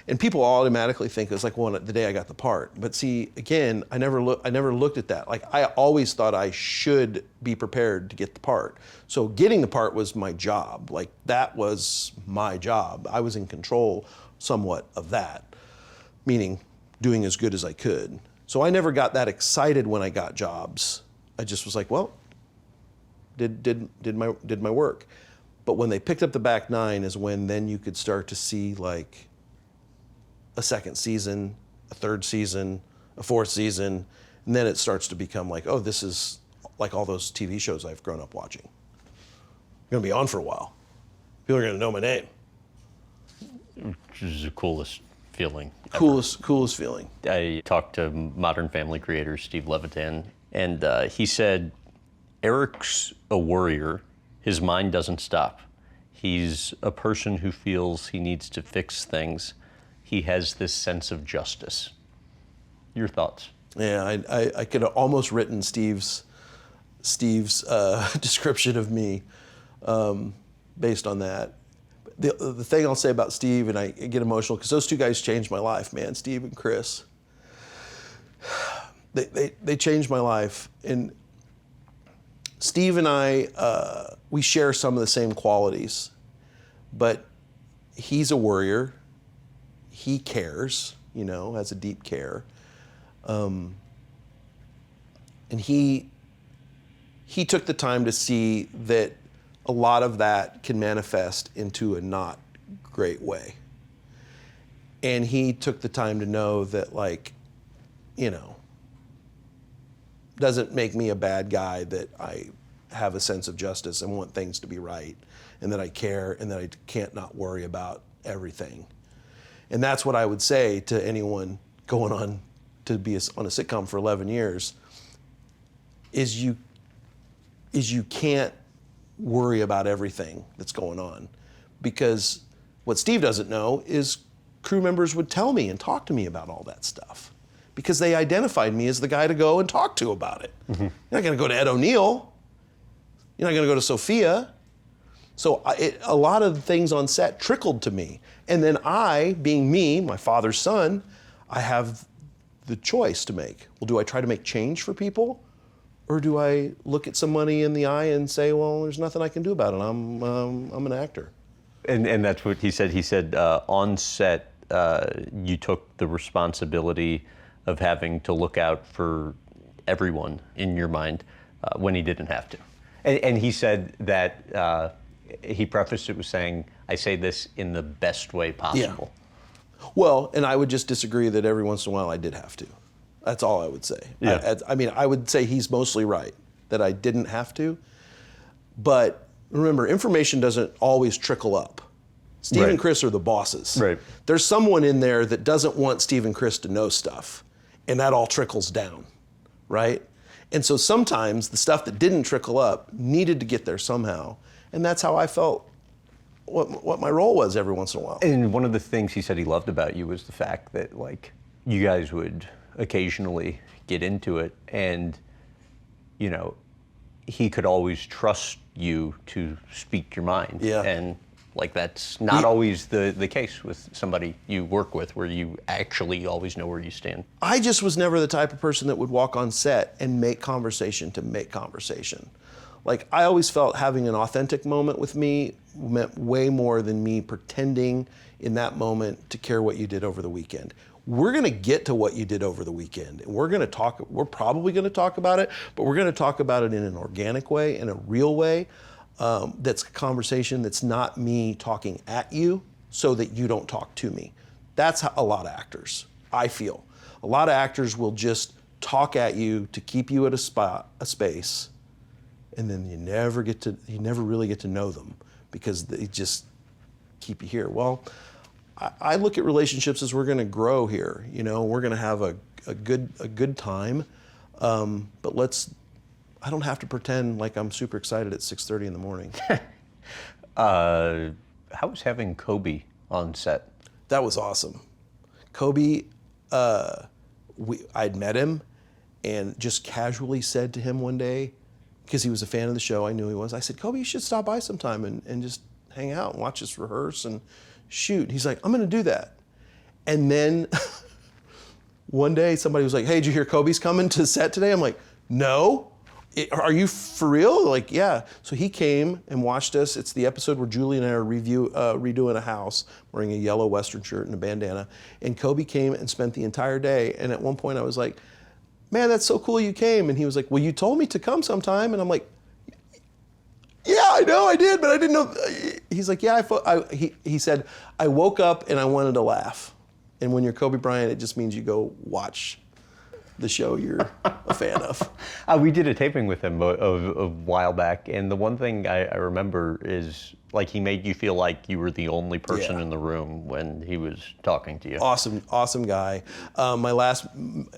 And people automatically think it's like, well, the day I got the part. But see, again, I never looked at that. Like, I always thought I should be prepared to get the part. So getting the part was my job. Like, that was my job. I was in control somewhat of that, meaning doing as good as I could. So I never got that excited when I got jobs. I just was like, well, did my work. But when they picked up the back 9 is when then you could start to see, like, a second season, a third season, a fourth season, and then it starts to become like, oh, this is like all those TV shows I've grown up watching. I'm gonna be on for a while. People are gonna know my name. Which is the coolest feeling ever. Coolest feeling. I talked to Modern Family creator Steve Levitan, and he said, Eric's a warrior. His mind doesn't stop. He's a person who feels he needs to fix things. He has this sense of justice. Your thoughts? Yeah, I could have almost written Steve's description of me based on that. The thing I'll say about Steve, and I get emotional because those two guys changed my life, man. Steve and Chris. They changed my life, and Steve and I, we share some of the same qualities, but he's a warrior. He cares, you know, has a deep care. And he took the time to see that a lot of that can manifest into a not great way. And he took the time to know that, like, you know, doesn't make me a bad guy, that I have a sense of justice and want things to be right, and that I care, and that I can't not worry about everything. And that's what I would say to anyone going on to be on a sitcom for 11 years, is you can't worry about everything that's going on, because What Steve doesn't know is crew members would tell me and talk to me about all that stuff because they identified me as the guy to go and talk to about it. You're not going to go to Ed O'Neill. You're not going to go to Sophia. So a lot of things on set trickled to me. And then I, being me, my father's son, I have the choice to make. Well, do I try to make change for people? Or do I look at somebody in the eye and say, well, there's nothing I can do about it. I'm an actor. And that's what he said. He said on set, you took the responsibility of having to look out for everyone in your mind when he didn't have to. And he said that he prefaced it with saying, I say this in the best way possible. Yeah. Well, and I would just disagree that every once in a while I did have to. That's all I would say. Yeah. I mean, I would say he's mostly right, that I didn't have to. But remember, information doesn't always trickle up. Steve Right. and Chris are the bosses. Right. There's someone in there that doesn't want Steve and Chris to know stuff, and that all trickles down, right? And so sometimes the stuff that didn't trickle up needed to get there somehow, and that's how I felt what my role was every once in a while. And one of the things he said he loved about you was the fact that, like, you guys would occasionally get into it, and, you know, he could always trust you to speak your mind. Yeah. And, like, that's not always the case with somebody you work with, where you actually always know where you stand. I just was never the type of person that would walk on set and make conversation to make conversation. Like, I always felt having an authentic moment with me meant way more than me pretending in that moment to care what you did over the weekend. We're gonna get to what you did over the weekend. And we're probably gonna talk about it, but we're gonna talk about it in an organic way, in a real way. That's a conversation that's not me talking at you so that you don't talk to me. That's how a lot of actors, I feel. A lot of actors will just talk at you to keep you at a space, and then you never really get to know them because they just keep you here. Well, I look at relationships as we're going to grow here. You know, we're going to have a good time, but I don't have to pretend like I'm super excited at 6:30 in the morning. How was having Kobe on set? That was awesome. Kobe, I'd met him and just casually said to him one day, because he was a fan of the show, I knew he was, I said, Kobe, you should stop by sometime and just hang out and watch us rehearse and shoot. He's like, I'm gonna do that. And then one day somebody was like, hey, did you hear Kobe's coming to set today? I'm like, no. Are you for real? Like, yeah. So he came and watched us. It's the episode where Julie and I are redoing a house, wearing a yellow Western shirt and a bandana. And Kobe came and spent the entire day. And at one point I was like, man, that's so cool you came. And he was like, well, you told me to come sometime. And I'm like, yeah, I know I did, but I didn't know. He's like, yeah, he said, I woke up and I wanted to laugh. And when you're Kobe Bryant, it just means you go watch the show you're a fan of. We did a taping with him a while back, and the one thing I remember is, like, he made you feel like you were the only person in the room when he was talking to you. Awesome guy. My last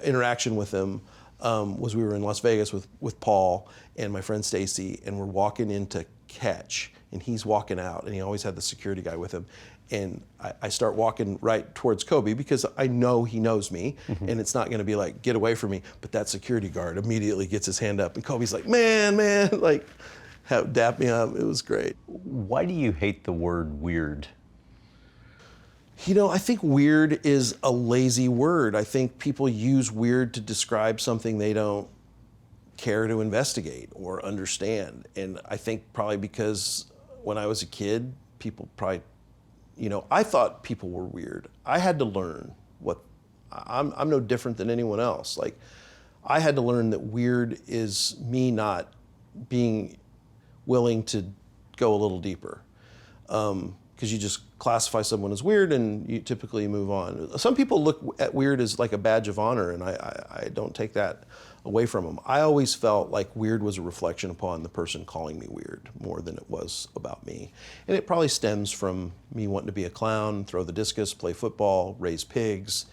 interaction with him was we were in Las Vegas with Paul and my friend Stacy, and we're walking into catch, and he's walking out, and he always had the security guy with him. And I start walking right towards Kobe because I know he knows me, and it's not going to be like, get away from me. But that security guard immediately gets his hand up, and Kobe's like, man, like, dap me up. It was great. Why do you hate the word weird? You know, I think weird is a lazy word. I think people use weird to describe something they don't care to investigate or understand. And I think probably because when I was a kid, people probably, I thought people were weird. I had to learn I'm no different than anyone else. Like, I had to learn that weird is me not being willing to go a little deeper. Because you just classify someone as weird and you typically move on. Some people look at weird as like a badge of honor, and I don't take that away from them. I always felt like weird was a reflection upon the person calling me weird more than it was about me. And it probably stems from me wanting to be a clown, throw the discus, play football, raise pigs,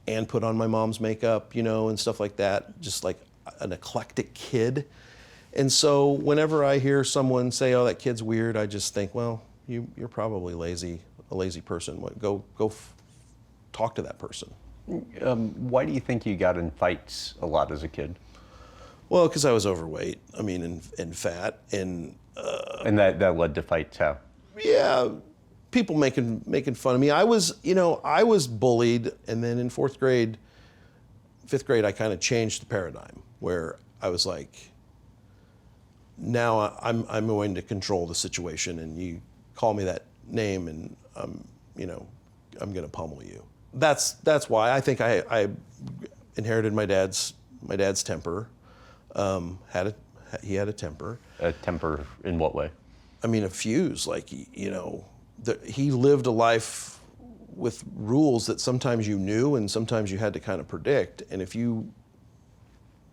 and put on my mom's makeup, and stuff like that, just like an eclectic kid. And so whenever I hear someone say, oh, that kid's weird, I just think, well, you're probably lazy. a lazy person. Go talk to that person. Why do you think you got in fights a lot as a kid? Well, because I was overweight. I mean, and fat, and that led to fights. How? yeah, people making fun of me. I was bullied, and then in fifth grade, I kind of changed the paradigm where I was like, now I'm going to control the situation, and you call me that name, and I'm going to pummel you. That's why I think I inherited my dad's temper. He had a temper. A temper in what way? I mean, a fuse. Like, he lived a life with rules that sometimes you knew and sometimes you had to kind of predict. And if you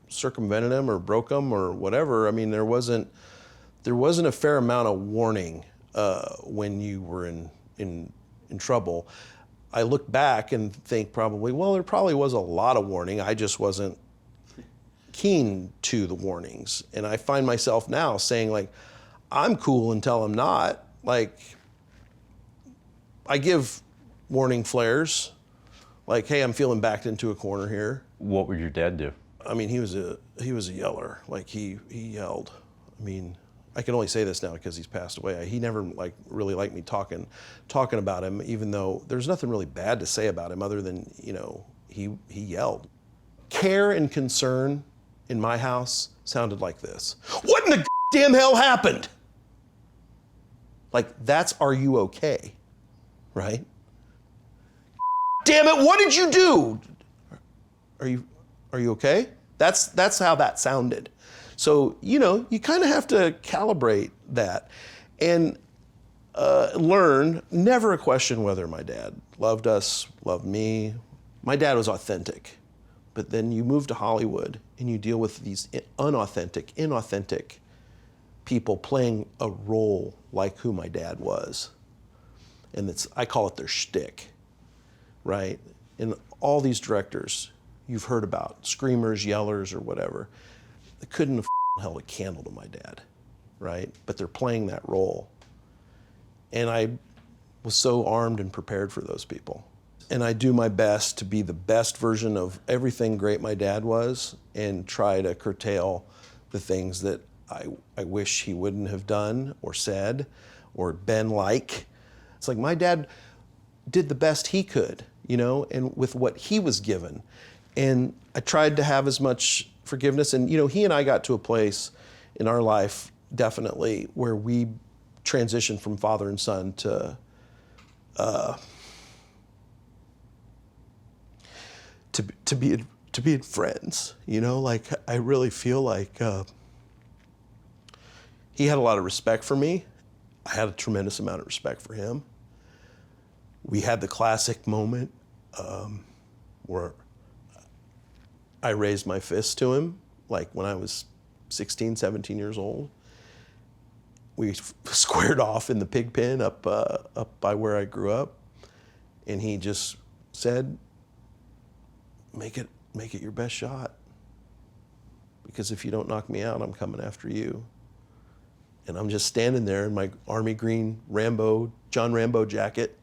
circumvented them or broke them or whatever, I mean, there wasn't a fair amount of warning when you were in trouble. I look back and think probably, well, there probably was a lot of warning. I just wasn't keen to the warnings. And I find myself now saying, like, I'm cool until I'm not. Like, I give warning flares, like, hey, I'm feeling backed into a corner here. What would your dad do? I mean, he was a yeller. Like, he yelled. I mean, I can only say this now because he's passed away. He never really liked me talking about him, even though there's nothing really bad to say about him other than, he yelled. Care and concern in my house sounded like this. What in the damn hell happened? Like, that's, are you okay? Right? Damn it, what did you do? Are you okay? That's how that sounded. So, you kind of have to calibrate that and learn, never a question whether my dad loved us, loved me. My dad was authentic. But then you move to Hollywood and you deal with these inauthentic people playing a role like who my dad was. And I call it their shtick, right? And all these directors you've heard about, screamers, yellers, or whatever, they couldn't have held a candle to my dad, right? But they're playing that role. And I was so armed and prepared for those people. And I do my best to be the best version of everything great my dad was and try to curtail the things that I wish he wouldn't have done or said or been like. It's like my dad did the best he could, and with what he was given. And I tried to have as much forgiveness. And, he and I got to a place in our life, definitely, where we transitioned from father and son to being friends, like I really feel like he had a lot of respect for me. I had a tremendous amount of respect for him. We had the classic moment where I raised my fist to him, like when I was 16, 17 years old. We squared off in the pig pen up by where I grew up, and he just said, make it your best shot. Because if you don't knock me out, I'm coming after you. And I'm just standing there in my army green John Rambo jacket,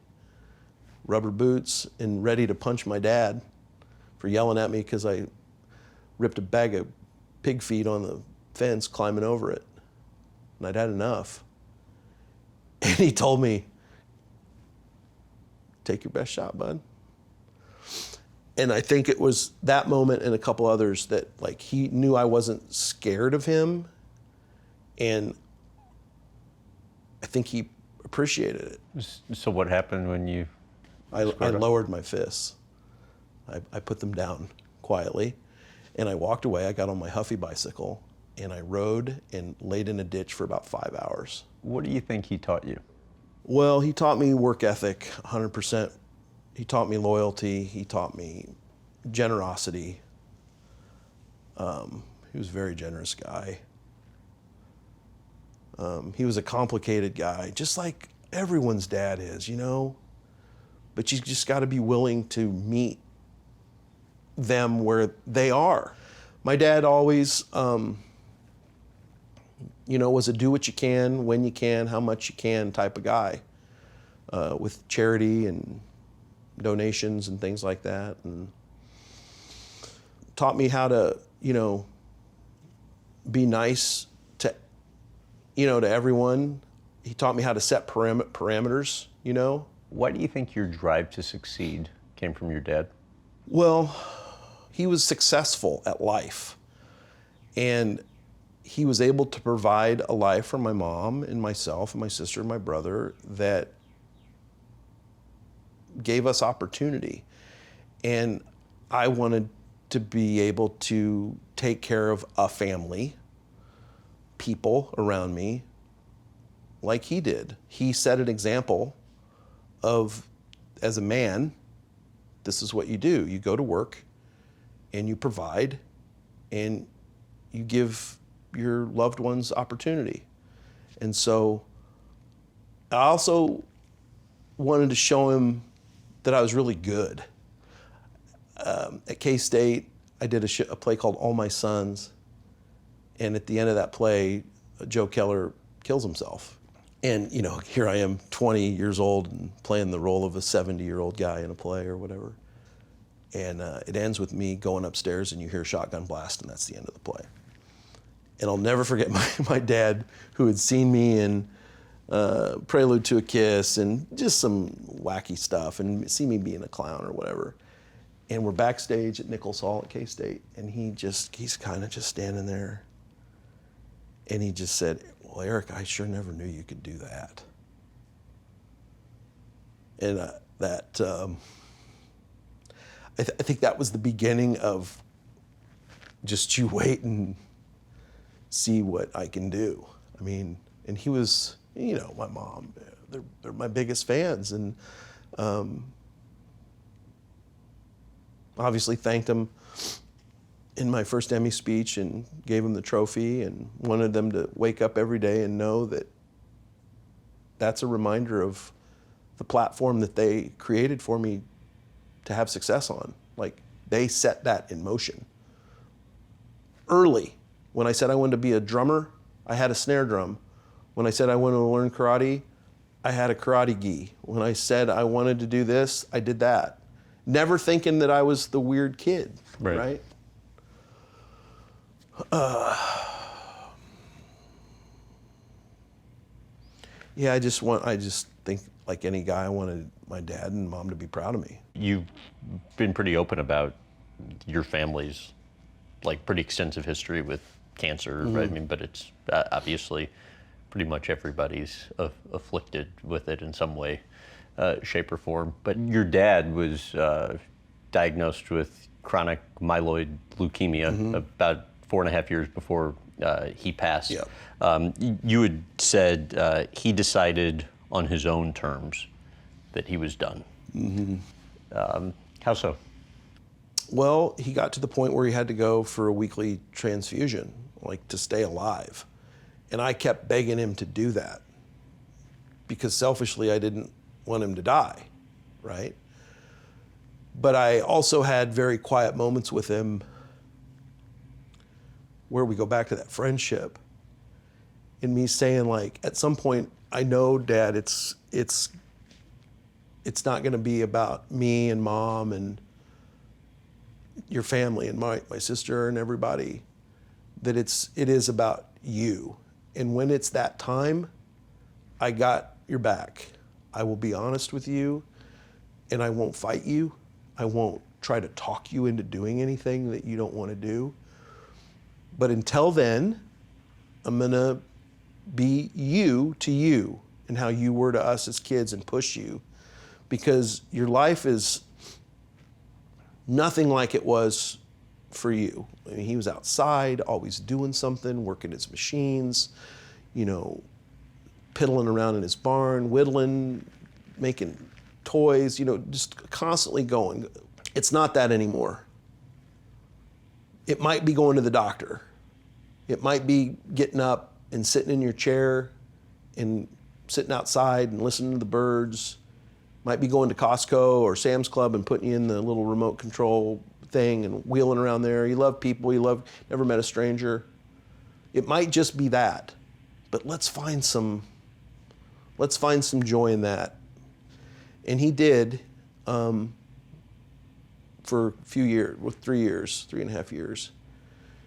rubber boots, and ready to punch my dad for yelling at me because I ripped a bag of pig feed on the fence climbing over it. And I'd had enough. And he told me, take your best shot, bud. And I think it was that moment and a couple others that, like, he knew I wasn't scared of him, and I think he appreciated it. So what happened when you? I lowered my fists. I put them down quietly, and I walked away. I got on my Huffy bicycle, and I rode and laid in a ditch for about 5 hours. What do you think he taught you? Well, he taught me work ethic, 100%. He taught me loyalty. He taught me generosity. He was a very generous guy. He was a complicated guy, just like everyone's dad is, But you just got to be willing to meet them where they are. My dad always, was a do what you can, when you can, how much you can type of guy. with charity and donations and things like that, and taught me how to, be nice to, to everyone. He taught me how to set parameters, Why do you think your drive to succeed came from your dad? Well, he was successful at life, and he was able to provide a life for my mom and myself and my sister and my brother that gave us opportunity. And I wanted to be able to take care of a family, people around me, like he did. He set an example of, as a man, this is what you do. You go to work and you provide and you give your loved ones opportunity. And so I also wanted to show him that I was really good. At K-State, I did a play called All My Sons, and at the end of that play, Joe Keller kills himself. And here I am, 20 years old, and playing the role of a 70-year-old guy in a play or whatever. And it ends with me going upstairs, and you hear a shotgun blast, and that's the end of the play. And I'll never forget my dad, who had seen me in Prelude to a Kiss and just some wacky stuff, and see me being a clown or whatever. And we're backstage at Nichols Hall at K-State, and he's kind of just standing there. And he just said, "Well, Eric, I sure never knew you could do that." And I think that was the beginning of just you wait and see what I can do. I mean, and he was, my mom, they're my biggest fans, and obviously thanked him in my first Emmy speech and gave him the trophy, and wanted them to wake up every day and know that that's a reminder of the platform that they created for me to have success on. Like, they set that in motion. Early, when I said I wanted to be a drummer, I had a snare drum. When I said I wanted to learn karate, I had a karate gi. When I said I wanted to do this, I did that. Never thinking that I was the weird kid, right? Yeah, I just think, like any guy, I wanted my dad and mom to be proud of me. You've been pretty open about your family's pretty extensive history with cancer, right? I mean, but it's obviously pretty much everybody's afflicted with it in some way, shape or form. But your dad was diagnosed with chronic myeloid leukemia about 4.5 years before he passed. Yeah. You had said he decided on his own terms that he was done. How so? Well, he got to the point where he had to go for a weekly transfusion, to stay alive. And I kept begging him to do that because selfishly I didn't want him to die, right? But I also had very quiet moments with him where we go back to that friendship, and me saying, at some point, I know, Dad, it's not going to be about me and Mom and your family and my sister and everybody, that it is about you. And when it's that time, I got your back. I will be honest with you, and I won't fight you. I won't try to talk you into doing anything that you don't want to do. But until then, I'm going to be you to you and how you were to us as kids and push you, because your life is nothing like it was for you. I mean, he was outside, always doing something, working his machines, piddling around in his barn, whittling, making toys, just constantly going. It's not that anymore. It might be going to the doctor. It might be getting up and sitting in your chair and sitting outside and listening to the birds. Might be going to Costco or Sam's Club and putting you in the little remote control thing and wheeling around there. You love people, never met a stranger. It might just be that, but let's find some joy in that And he did for a few years, 3.5 years.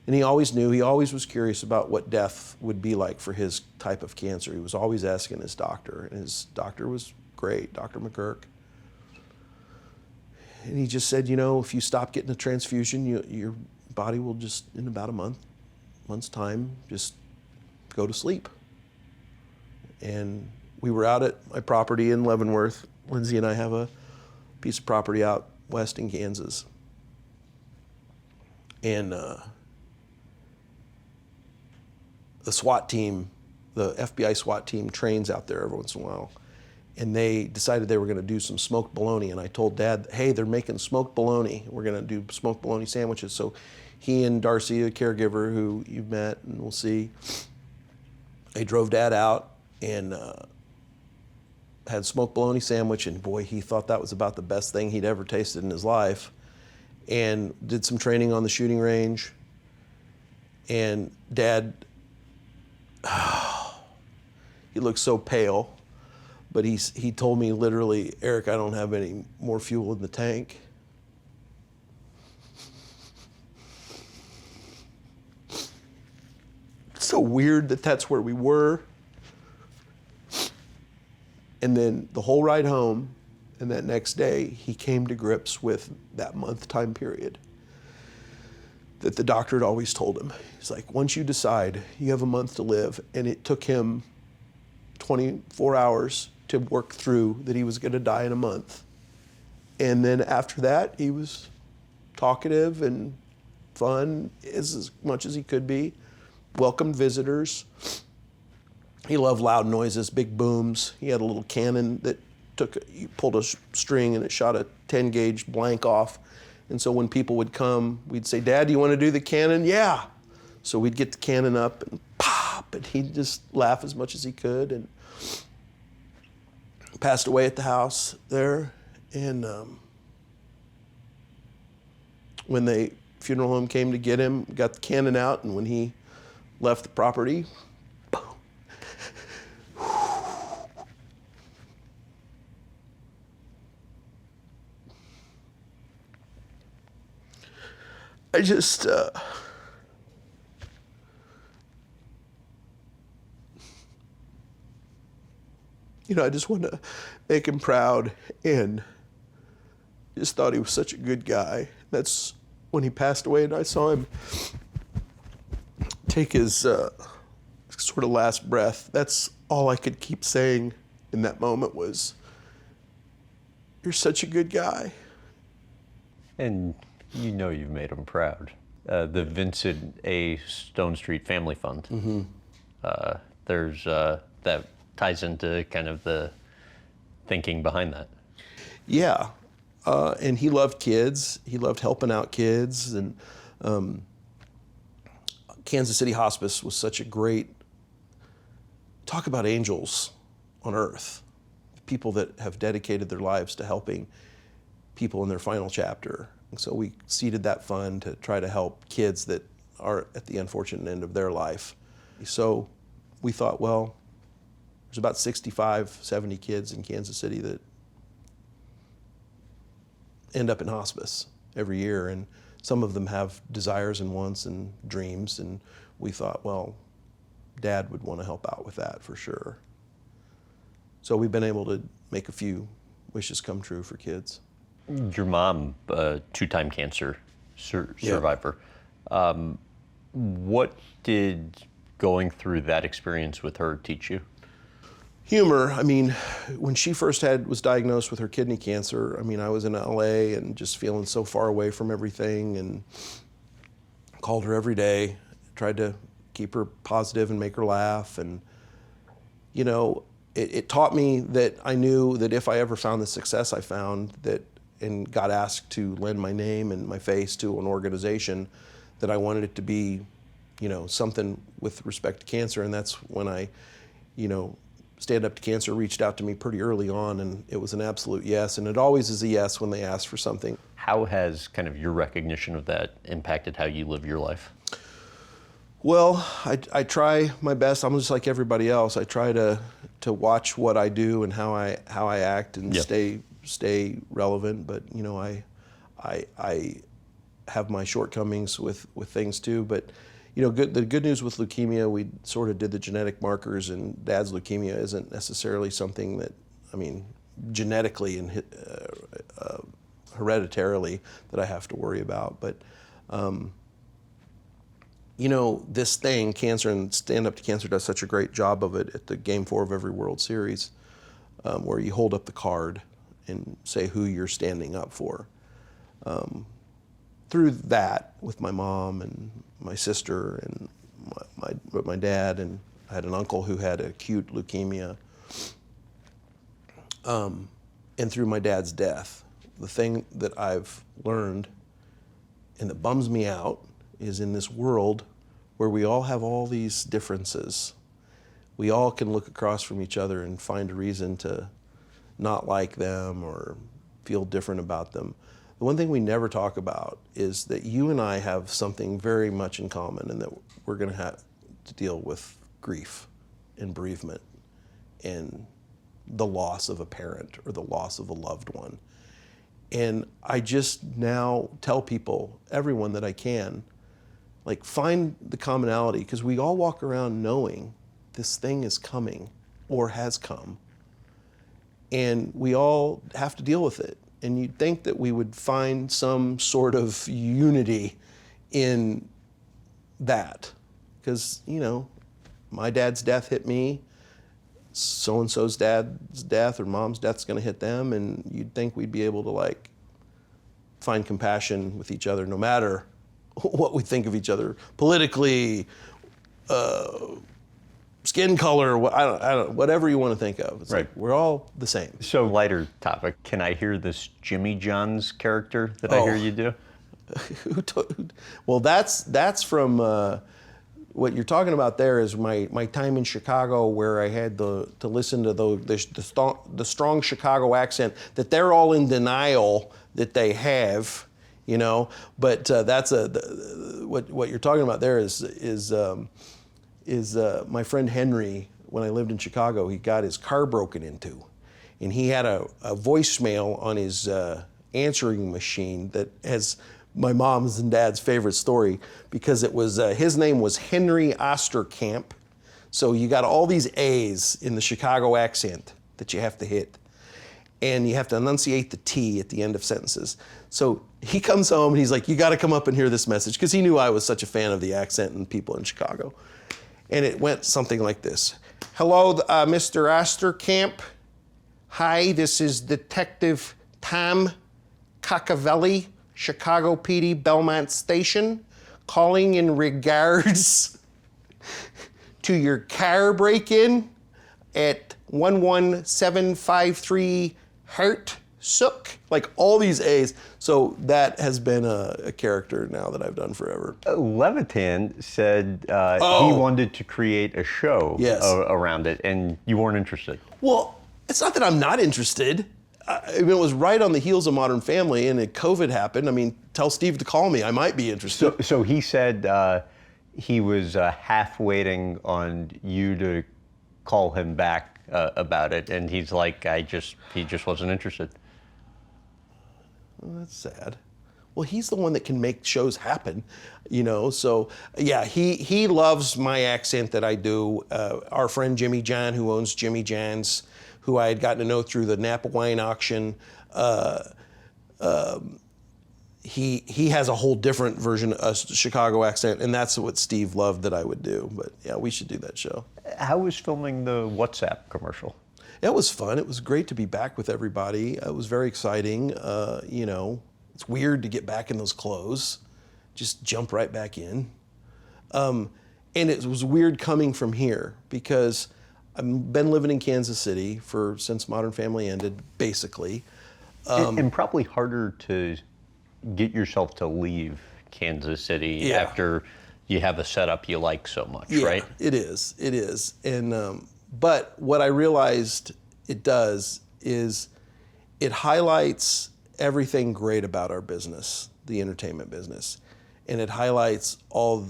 And he always knew, he always was curious about what death would be like for his type of cancer. He was always asking his doctor, and his doctor was great, Dr. McGurk. And he just said, you know, if you stop getting a transfusion, your body will just, in about a month's time, just go to sleep. And we were out at my property in Leavenworth. Lindsay and I have a piece of property out west in Kansas. And the SWAT team, the FBI SWAT team trains out there every once in a while. And they decided they were going to do some smoked bologna. And I told Dad, hey, they're making smoked bologna. We're going to do smoked bologna sandwiches. So he and Darcy, a caregiver who you've met and we'll see, they drove Dad out and had smoked bologna sandwich. And boy, he thought that was about the best thing he'd ever tasted in his life. And did some training on the shooting range. And Dad, he looked so pale. But he told me literally, Eric, I don't have any more fuel in the tank. It's so weird that that's where we were. And then the whole ride home and that next day, he came to grips with that month time period that the doctor had always told him. He's like, once you decide you have a month to live, and it took him 24 hours to work through that he was going to die in a month. And then after that, he was talkative and fun as much as he could be, welcomed visitors. He loved loud noises, big booms. He had a little cannon that you pulled a string and it shot a 10 gauge blank off. And so when people would come, we'd say, Dad, do you want to do the cannon? Yeah. So we'd get the cannon up and pop, and he'd just laugh as much as he could. And passed away at the house there. And when the funeral home came to get him, got the cannon out, and when he left the property, boom. I just, I just wanted to make him proud, and just thought he was such a good guy. That's when he passed away, and I saw him take his sort of last breath. That's all I could keep saying in that moment was, you're such a good guy. And you know you've made him proud. The Vincent A. Stonestreet Family Fund. Mm-hmm. There's that ties into kind of the thinking behind that. Yeah, and he loved kids. He loved helping out kids, and Kansas City Hospice was such a great, talk about angels on earth, people that have dedicated their lives to helping people in their final chapter. And so we seeded that fund to try to help kids that are at the unfortunate end of their life. So we thought, well, there's about 65, 70 kids in Kansas City that end up in hospice every year, and some of them have desires and wants and dreams, and we thought, well, Dad would want to help out with that for sure. So we've been able to make a few wishes come true for kids. Your mom, two-time cancer survivor. Yeah. What did going through that experience with her teach you? Humor. I mean, when she first was diagnosed with her kidney cancer, I mean, I was in LA and just feeling so far away from everything, and called her every day, tried to keep her positive and make her laugh. And, it taught me that I knew that if I ever found the success I found, that and got asked to lend my name and my face to an organization, that I wanted it to be, something with respect to cancer. And that's when I, Stand Up to Cancer reached out to me pretty early on, and it was an absolute yes. And it always is a yes when they ask for something. How has kind of your recognition of that impacted how you live your life? Well, I try my best. I'm just like everybody else. I try to to watch what I do and how I act and Yep. stay relevant. But you know, I have my shortcomings with things too. But you know, the good news with leukemia, we sort of did the genetic markers, and Dad's leukemia isn't necessarily something that, I mean, genetically and hereditarily that I have to worry about. But you know, this thing, cancer, and Stand Up to Cancer does such a great job of it at the Game 4 of every World Series, where you hold up the card and say who you're standing up for. Through that, with my mom and my sister and my dad, and I had an uncle who had acute leukemia, and through my dad's death, the thing that I've learned and that bums me out is in this world where we all have all these differences, we all can look across from each other and find a reason to not like them or feel different about them. The one thing we never talk about is that you and I have something very much in common, and that we're going to have to deal with grief and bereavement and the loss of a parent or the loss of a loved one. And I just now tell people, everyone that I can, like, find the commonality, because we all walk around knowing this thing is coming or has come, and we all have to deal with it. And you'd think that we would find some sort of unity in that, because, you know, my dad's death hit me, so-and-so's dad's death or mom's death's going to hit them, and you'd think we'd be able to, like, find compassion with each other no matter what we think of each other politically, skin color, I don't, whatever you want to think of. It's Right. like we're all the same. So lighter topic. Can I hear this Jimmy John's character that I hear you do? Well, that's from what you're talking about. There is my time in Chicago, where I had to listen to the strong Chicago accent that they're all in denial that they have, you know. But that's what you're talking about. There is my friend Henry. When I lived in Chicago, he got his car broken into, and he had a voicemail on his answering machine that has my mom's and dad's favorite story, because it was his name was Henry Osterkamp. So you got all these A's in the Chicago accent that you have to hit, and you have to enunciate the T at the end of sentences. So he comes home and he's like, "You got to come up and hear this message," because he knew I was such a fan of the accent and people in Chicago. And it went something like this: "Hello, Mr. Osterkamp. Hi, this is Detective Tom Cacavelli, Chicago PD Belmont Station, calling in regards to your car break-in at 11753 Hart Sook." Like, all these A's. So that has been a character now that I've done forever. Levitan said he wanted to create a show Yes. around it, and you weren't interested. Well, it's not that I'm not interested. I mean, it was right on the heels of Modern Family, and then COVID happened. I mean, tell Steve to call me. I might be interested. So he said he was half waiting on you to call him back about it, and he's like, he just wasn't interested. Well, that's sad. Well, he's the one that can make shows happen, you know. So yeah, he loves my accent that I do. Our friend Jimmy John, who owns Jimmy John's, who I had gotten to know through the Napa wine auction, he has a whole different version of Chicago accent, and that's what Steve loved that I would do. But yeah, we should do that show. How was filming the WhatsApp commercial? It was fun. It was great to be back with everybody. It was very exciting. You know, it's weird to get back in those clothes, just jump right back in. And it was weird coming from here, because I've been living in Kansas City since Modern Family ended, basically. And probably harder to get yourself to leave Kansas City after you have a setup you like so much, right? It is. It is. And but what I realized it does is it highlights everything great about our business, the entertainment business, and it highlights all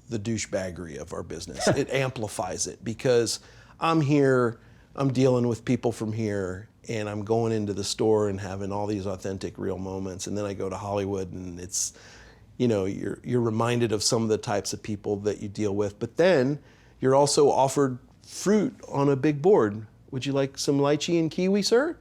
the douchebaggery of our business. It amplifies it, because I'm here I'm dealing with people from here, and I'm going into the store and having all these authentic, real moments. And then I go to Hollywood, and it's, you know, you're reminded of some of the types of people that you deal with. But then you're also offered fruit on a big board. Would you like some lychee and kiwi, sir?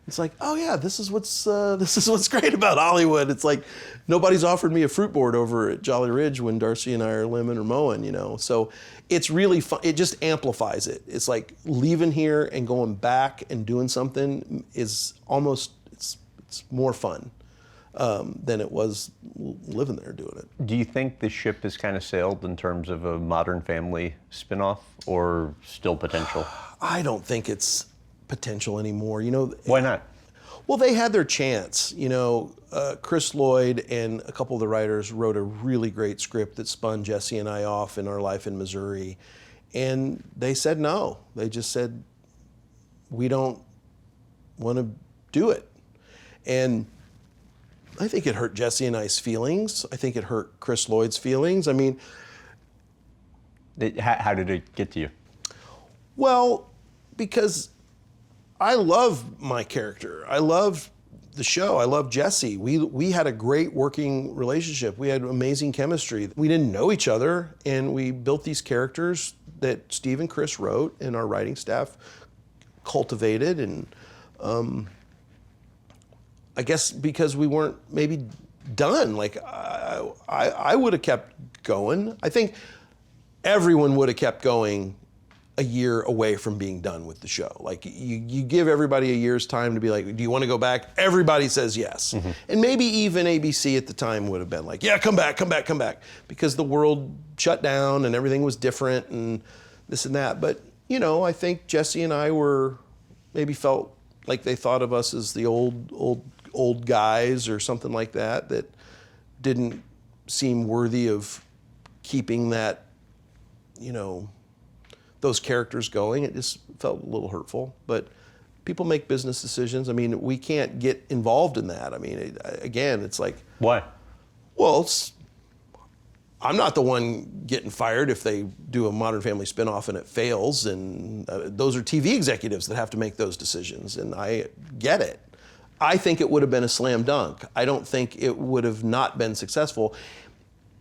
It's like, oh yeah, this is what's great about Hollywood. It's like nobody's offered me a fruit board over at Jolly Ridge when Darcy and I are limbing or mowing, you know. So it's really fun. It just amplifies it. It's like leaving here and going back and doing something is almost it's more fun than it was living there doing it. Do you think the ship has kind of sailed in terms of a Modern Family spinoff, or still potential? I don't think it's potential anymore. You know, why not? Well, they had their chance. You know, Chris Lloyd and a couple of the writers wrote a really great script that spun Jesse and I off in Our Life in Missouri, and they said no. They just said, we don't want to do it. And I think it hurt Jesse and I's feelings. I think it hurt Chris Lloyd's feelings. I mean, how did it get to you? Well, because I love my character. I love the show. I love Jesse. We had a great working relationship. We had amazing chemistry. We didn't know each other, and we built these characters that Steve and Chris wrote, and our writing staff cultivated. And I guess because we weren't maybe done, like I would have kept going. I think everyone would have kept going a year away from being done with the show. Like you give everybody a year's time to be like, do you want to go back? Everybody says yes. Mm-hmm. And maybe even ABC at the time would have been like, yeah, come back. Because the world shut down and everything was different and this and that. But, you know, I think Jesse and I maybe felt like they thought of us as the old guys or something like that didn't seem worthy of keeping that, you know, those characters going. It just felt a little hurtful, but people make business decisions. I mean, we can't get involved in that. I mean, again, it's like... Why? Well, I'm not the one getting fired if they do a Modern Family spinoff and it fails, and those are TV executives that have to make those decisions, and I get it. I think it would have been a slam dunk. I don't think it would have not been successful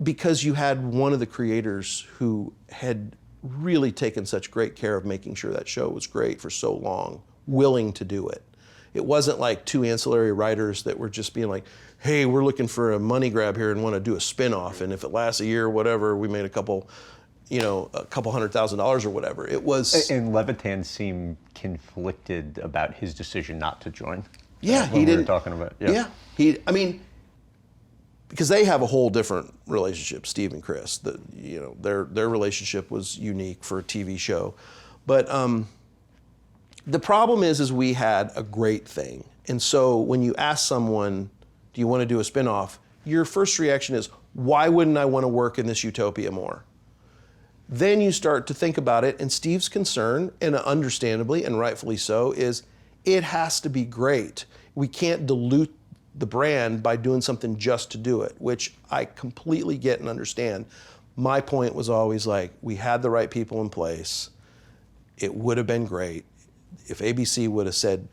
because you had one of the creators who had really taken such great care of making sure that show was great for so long, willing to do it. It wasn't like two ancillary writers that were just being like, hey, we're looking for a money grab here and want to do a spin-off, and if it lasts a year or whatever, we made a couple $100,000 or whatever. It was... And Levitan seemed conflicted about his decision not to join. Yeah, he didn't. We were talking about. Yeah, I mean, because they have a whole different relationship, Steve and Chris. Their relationship was unique for a TV show, but the problem is we had a great thing, and so when you ask someone, do you want to do a spinoff? Your first reaction is, why wouldn't I want to work in this utopia more? Then you start to think about it, and Steve's concern, and understandably and rightfully so, is it has to be great. We can't dilute the brand by doing something just to do it, which I completely get and understand. My point was always like, we had the right people in place. It would have been great. If ABC would have said,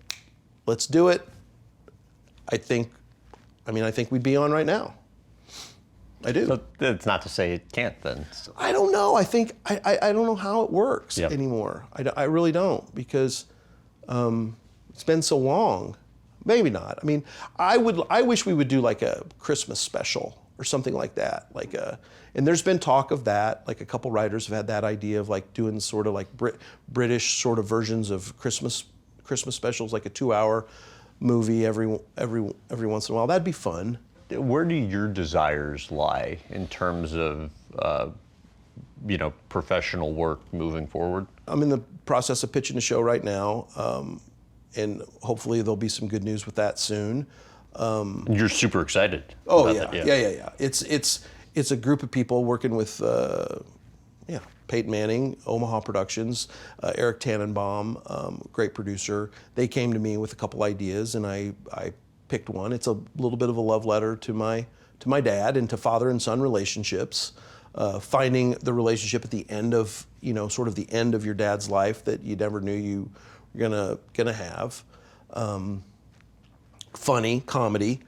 let's do it, I think we'd be on right now. I do. So that's not to say it can't then. I don't know. I think, I don't know how it works anymore. I really don't, because it's been so long. Maybe not. I mean, I wish we would do like a Christmas special or something like that. And there's been talk of that. Like a couple writers have had that idea of like doing sort of like British sort of versions of Christmas specials, like a 2-hour movie every once in a while. That'd be fun. Where do your desires lie in terms of professional work moving forward? I'm in the process of pitching a show right now. And hopefully there'll be some good news with that soon. You're super excited. Oh yeah. Yeah. It's a group of people working with Peyton Manning, Omaha Productions, Eric Tannenbaum, great producer. They came to me with a couple ideas, and I picked one. It's a little bit of a love letter to my dad and to father and son relationships. finding the relationship at the end of, sort of the end of your dad's life that you never knew you were gonna have. Funny, comedy,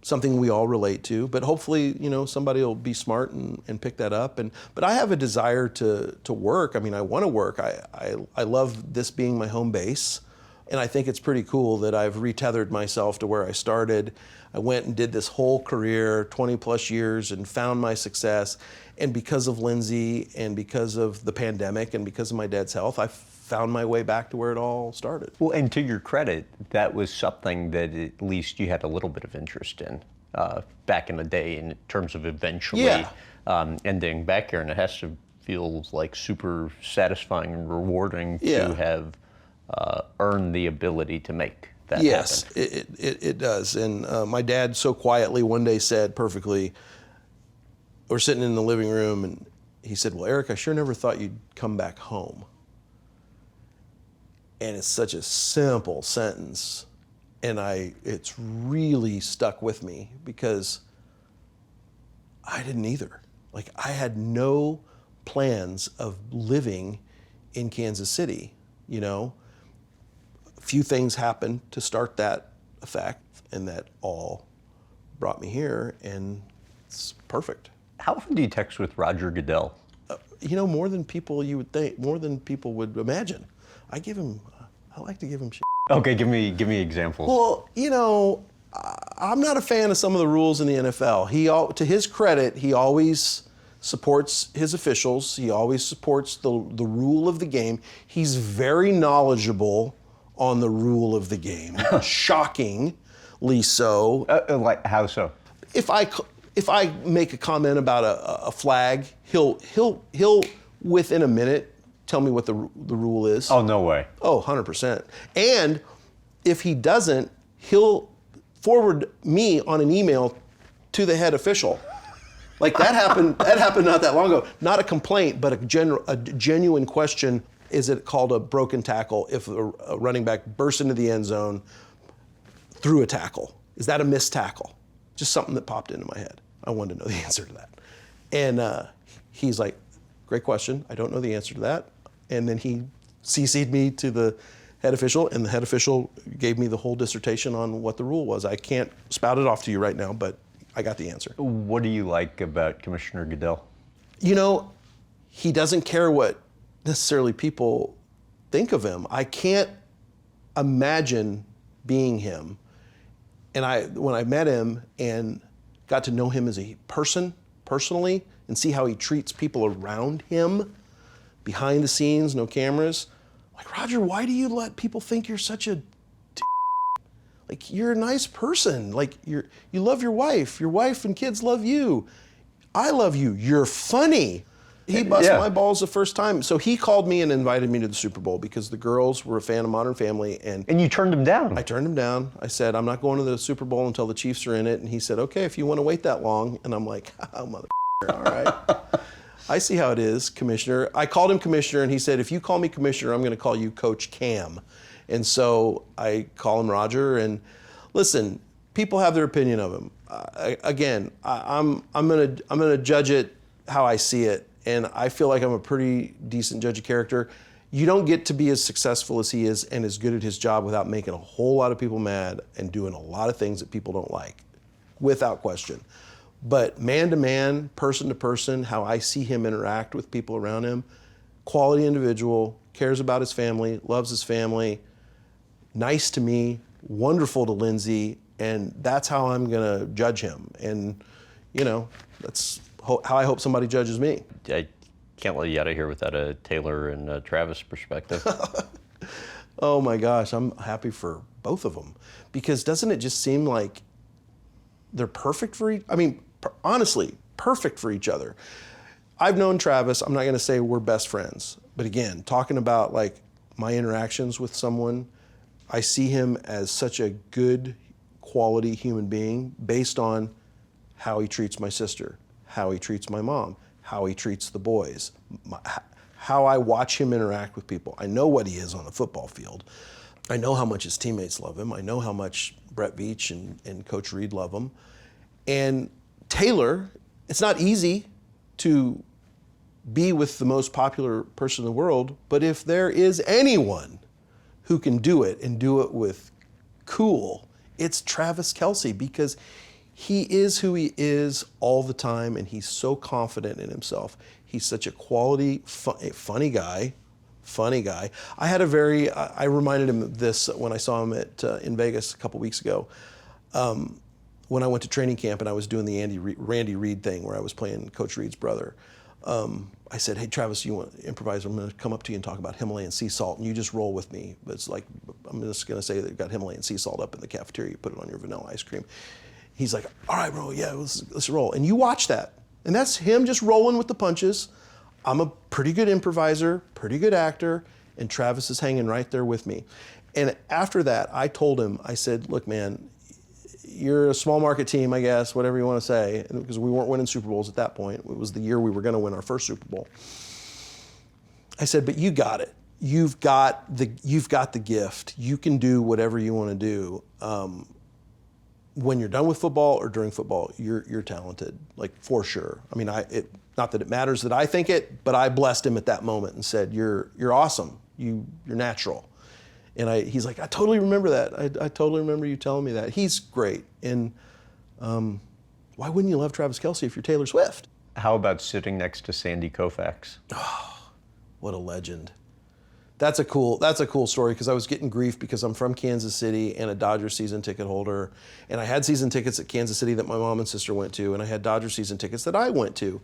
something we all relate to, but hopefully, somebody will be smart and pick that up. But I have a desire to work. I mean, I want to work. I love this being my home base. And I think it's pretty cool that I've retethered myself to where I started. I went and did this whole career, 20 plus years, and found my success. And because of Lindsay and because of the pandemic and because of my dad's health, I found my way back to where it all started. Well, and to your credit, that was something that at least you had a little bit of interest in back in the day in terms of eventually ending back here. And it has to feel like super satisfying and rewarding to have earned the ability to make that happen. Yes, it does. And my dad so quietly one day said perfectly, we're sitting in the living room and he said, well, Eric, I sure never thought you'd come back home. And it's such a simple sentence, and it's really stuck with me because I didn't either. Like, I had no plans of living in Kansas City, A few things happened to start that effect, and that all brought me here, and it's perfect. How often do you text with Roger Goodell? More than people you would think, more than people would imagine. I like to give him shit. Okay, give me examples. Well, I'm not a fan of some of the rules in the NFL. To his credit, he always supports his officials. He always supports the rule of the game. He's very knowledgeable on the rule of the game. Shockingly so. Like how so? If I make a comment about a flag, he'll within a minute tell me what the rule is. Oh, no way. Oh, 100%. And if he doesn't, he'll forward me on an email to the head official. Like that happened not that long ago. Not a complaint, but a genuine question. Is it called a broken tackle if a running back bursts into the end zone through a tackle? Is that a missed tackle? Just something that popped into my head. I wanted to know the answer to that. And he's like, great question. I don't know the answer to that. And then he CC'd me to the head official, and the head official gave me the whole dissertation on what the rule was. I can't spout it off to you right now, but I got the answer. What do you like about Commissioner Goodell? He doesn't care what necessarily people think of him. I can't imagine being him. And when I met him and got to know him as a person, personally, and see how he treats people around him, behind the scenes, no cameras. Like, Roger, why do you let people think you're such a like, you're a nice person. Like, you love your wife and kids love you. I love you. You're funny. He busted my balls the first time. So he called me and invited me to the Super Bowl because the girls were a fan of Modern Family. And you turned him down. I turned him down. I said, I'm not going to the Super Bowl until the Chiefs are in it. And he said, okay, if you want to wait that long. And I'm like, oh, mother, all right. I see how it is, Commissioner. I called him Commissioner, and he said, if you call me Commissioner, I'm going to call you Coach Cam. And so I call him Roger. And listen, people have their opinion of him. I'm gonna judge it how I see it, and I feel like I'm a pretty decent judge of character. You don't get to be as successful as he is and as good at his job without making a whole lot of people mad and doing a lot of things that people don't like, without question. But man to man, person to person, how I see him interact with people around him, quality individual, cares about his family, loves his family, nice to me, wonderful to Lindsay, and that's how I'm gonna judge him. And that's how I hope somebody judges me. I can't let you out of here without a Taylor and Travis perspective. Oh my gosh, I'm happy for both of them, because doesn't it just seem like they're perfect for honestly, perfect for each other. I've known Travis, I'm not gonna say we're best friends, but again, talking about like my interactions with someone, I see him as such a good quality human being based on how he treats my sister, how he treats my mom, how he treats the boys, how I watch him interact with people. I know what he is on the football field. I know how much his teammates love him. I know how much Brett Veach and Coach Reid love him. And Taylor, It's not easy to be with the most popular person in the world, but if there is anyone who can do it and do it with cool, it's Travis Kelce, because he is who he is all the time, and he's so confident in himself. He's such a quality, funny guy. I reminded him of this when I saw him in Vegas a couple weeks ago. When I went to training camp and I was doing the Randy Reid thing where I was playing Coach Reid's brother. I said, hey, Travis, you want to improvise? I'm going to come up to you and talk about Himalayan sea salt, and you just roll with me. But it's like, I'm just going to say they've got Himalayan sea salt up in the cafeteria. You put it on your vanilla ice cream. He's like, all right, bro, yeah, let's roll. And you watch that. And that's him just rolling with the punches. I'm a pretty good improviser, pretty good actor, and Travis is hanging right there with me. And after that, I told him, I said, look, man, you're a small market team, I guess, whatever you want to say, because we weren't winning Super Bowls at that point. It was the year we were going to win our first Super Bowl. I said, but you got it. You've got the gift. You can do whatever you want to do. When you're done with football or during football, you're talented, like for sure. I mean, not that it matters that I think it, but I blessed him at that moment and said, you're awesome. You're natural. And he's like, I totally remember that. I totally remember you telling me that. He's great. And why wouldn't you love Travis Kelce if you're Taylor Swift? How about sitting next to Sandy Koufax? What a legend. That's a cool story, because I was getting grief because I'm from Kansas City and a Dodgers season ticket holder. And I had season tickets at Kansas City that my mom and sister went to, and I had Dodgers season tickets that I went to.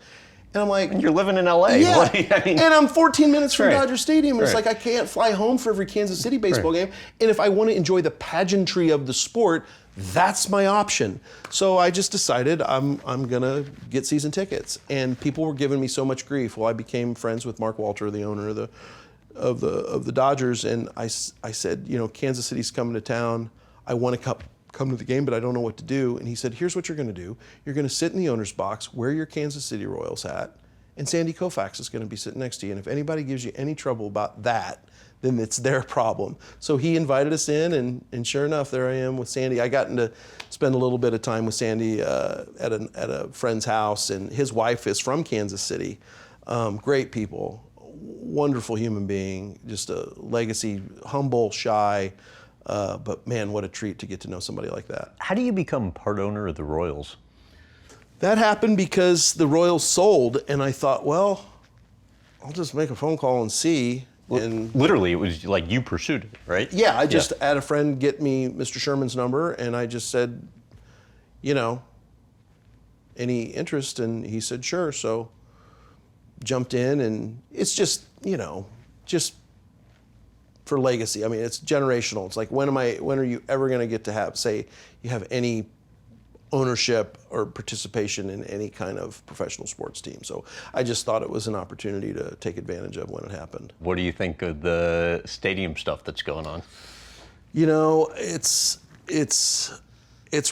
And I'm like, and you're living in LA. Yeah. And I'm 14 minutes from Right. Dodger Stadium. It's Right. like I can't fly home for every Kansas City baseball Right. game. And if I want to enjoy the pageantry of the sport, that's my option. So I just decided I'm gonna get season tickets. And people were giving me so much grief. Well, I became friends with Mark Walter, the owner of the Dodgers, and I said, Kansas City's coming to town. I want to come to the game, but I don't know what to do. And he said, here's what you're going to do. You're going to sit in the owner's box, wear your Kansas City Royals hat, and Sandy Koufax is going to be sitting next to you. And if anybody gives you any trouble about that, then it's their problem. So he invited us in, and sure enough, there I am with Sandy. I got to spend a little bit of time with Sandy at a friend's house, and his wife is from Kansas City. Great people, wonderful human being, just a legacy, humble, shy, but man, what a treat to get to know somebody like that. How do you become part owner of the Royals? That happened because the Royals sold, and I thought, well, I'll just make a phone call and see. And literally, it was like you pursued it, right? yeah, I just had a friend get me Mr. Sherman's number, and I just said, any interest? And he said, sure. So jumped in, and it's just, just for legacy. I mean, it's generational. It's like, when are you ever going to get to say you have any ownership or participation in any kind of professional sports team? So I just thought it was an opportunity to take advantage of when it happened. What do you think of the stadium stuff that's going on? It's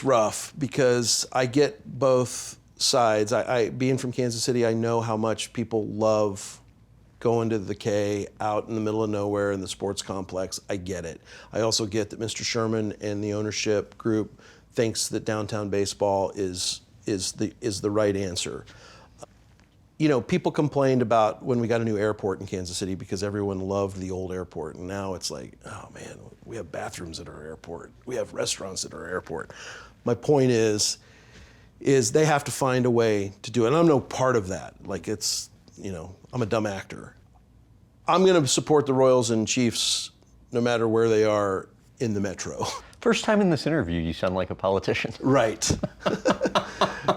rough, because I get both sides. I being from Kansas City, I know how much people love going to the K out in the middle of nowhere in the sports complex. I get it. I also get that Mr. Sherman and the ownership group thinks that downtown baseball is the right answer. People complained about when we got a new airport in Kansas City because everyone loved the old airport, and now it's like, oh man, we have bathrooms at our airport. We have restaurants at our airport. My point is they have to find a way to do it. And I'm no part of that. Like, it's, I'm a dumb actor. I'm going to support the Royals and Chiefs no matter where they are in the metro. First time in this interview, you sound like a politician. Right.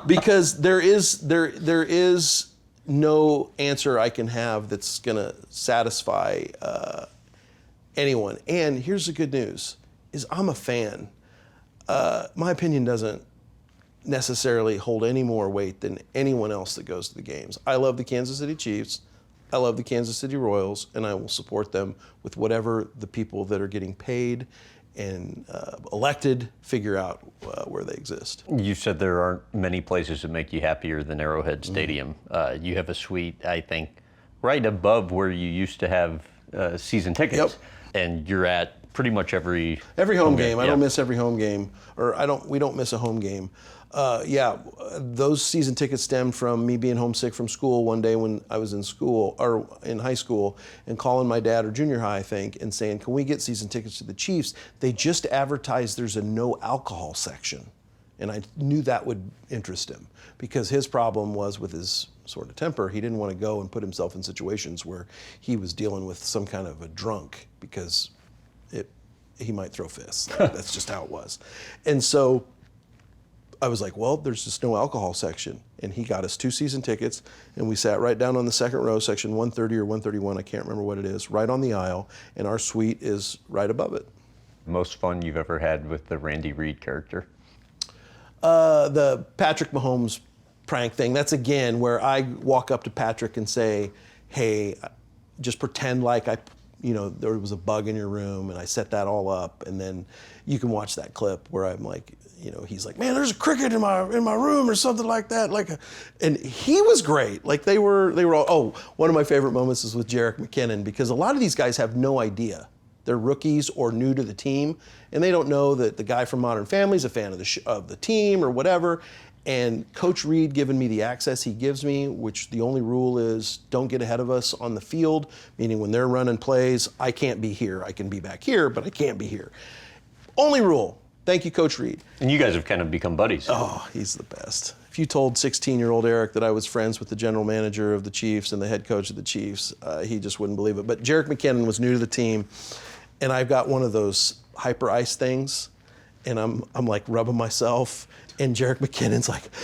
Because there is no answer I can have that's going to satisfy anyone. And here's the good news, is I'm a fan. My opinion doesn't necessarily hold any more weight than anyone else that goes to the games. I love the Kansas City Chiefs. I love the Kansas City Royals, and I will support them with whatever the people that are getting paid and elected figure out where they exist. You said there aren't many places that make you happier than Arrowhead Stadium. You have a suite, I think, right above where you used to have season tickets. Yep. And you're at pretty much every home game. I yeah. don't miss every home game, or we don't miss a home game. Yeah, those season tickets stemmed from me being homesick from school one day when I was in school, or in high school, and calling my dad, or junior high, I think, and saying, can we get season tickets to the Chiefs? They just advertised there's a no alcohol section. And I knew that would interest him, because his problem was with his sort of temper. He didn't want to go and put himself in situations where he was dealing with some kind of a drunk, because he might throw fists. That's just how it was. And so I was like, well, there's just no alcohol section. And he got us 2 season tickets, and we sat right down on the second row, section 130 or 131, I can't remember what it is, right on the aisle, and our suite is right above it. Most fun you've ever had with the Randy Reid character? The Patrick Mahomes prank thing, that's again where I walk up to Patrick and say, hey, just pretend like there was a bug in your room, and I set that all up, and then you can watch that clip where I'm like, he's like, man, there's a cricket in my room or something like that. And he was great. Like they were all, one of my favorite moments is with Jerick McKinnon, because a lot of these guys have no idea. They're rookies or new to the team, and they don't know that the guy from Modern Family is a fan of the team or whatever. And Coach Reid giving me the access he gives me, which the only rule is don't get ahead of us on the field, meaning when they're running plays, I can't be here. I can be back here, but I can't be here. Only rule. Thank you, Coach Reid. And you guys have kind of become buddies. Oh, he's the best. If you told 16-year-old Eric that I was friends with the general manager of the Chiefs and the head coach of the Chiefs, he just wouldn't believe it. But Jerick McKinnon was new to the team, and I've got one of those hyper ice things, and I'm like rubbing myself, and Jerick McKinnon's like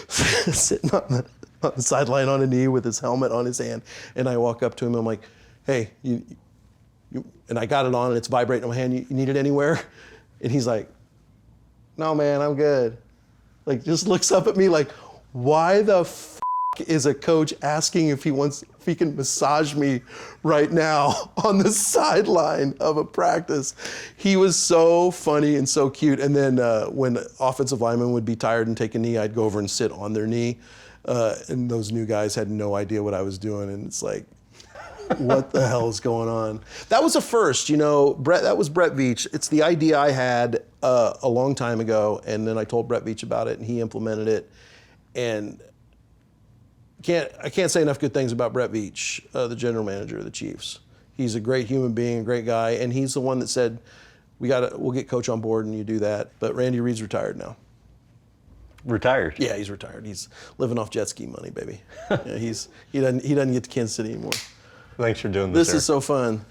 sitting on the sideline on a knee with his helmet on his hand, and I walk up to him, I'm like, hey, you and I got it on, and it's vibrating in my hand, you need it anywhere? And he's like, no, man, I'm good. Like, just looks up at me like, why the f is a coach asking if he can massage me right now on the sideline of a practice? He was so funny and so cute. And then when offensive linemen would be tired and take a knee, I'd go over and sit on their knee. And those new guys had no idea what I was doing. And it's like, what the hell is going on? That was a first, Brett. That was Brett Veach. It's the idea I had a long time ago, and then I told Brett Veach about it, and he implemented it. And I can't say enough good things about Brett Veach, the general manager of the Chiefs. He's a great human being, a great guy, and he's the one that said, we'll get Coach on board, and you do that. But Randy Reid's retired now. Retired? Yeah, he's retired. He's living off jet ski money, baby. Yeah, he doesn't get to Kansas City anymore. Thanks for doing this. This is so fun.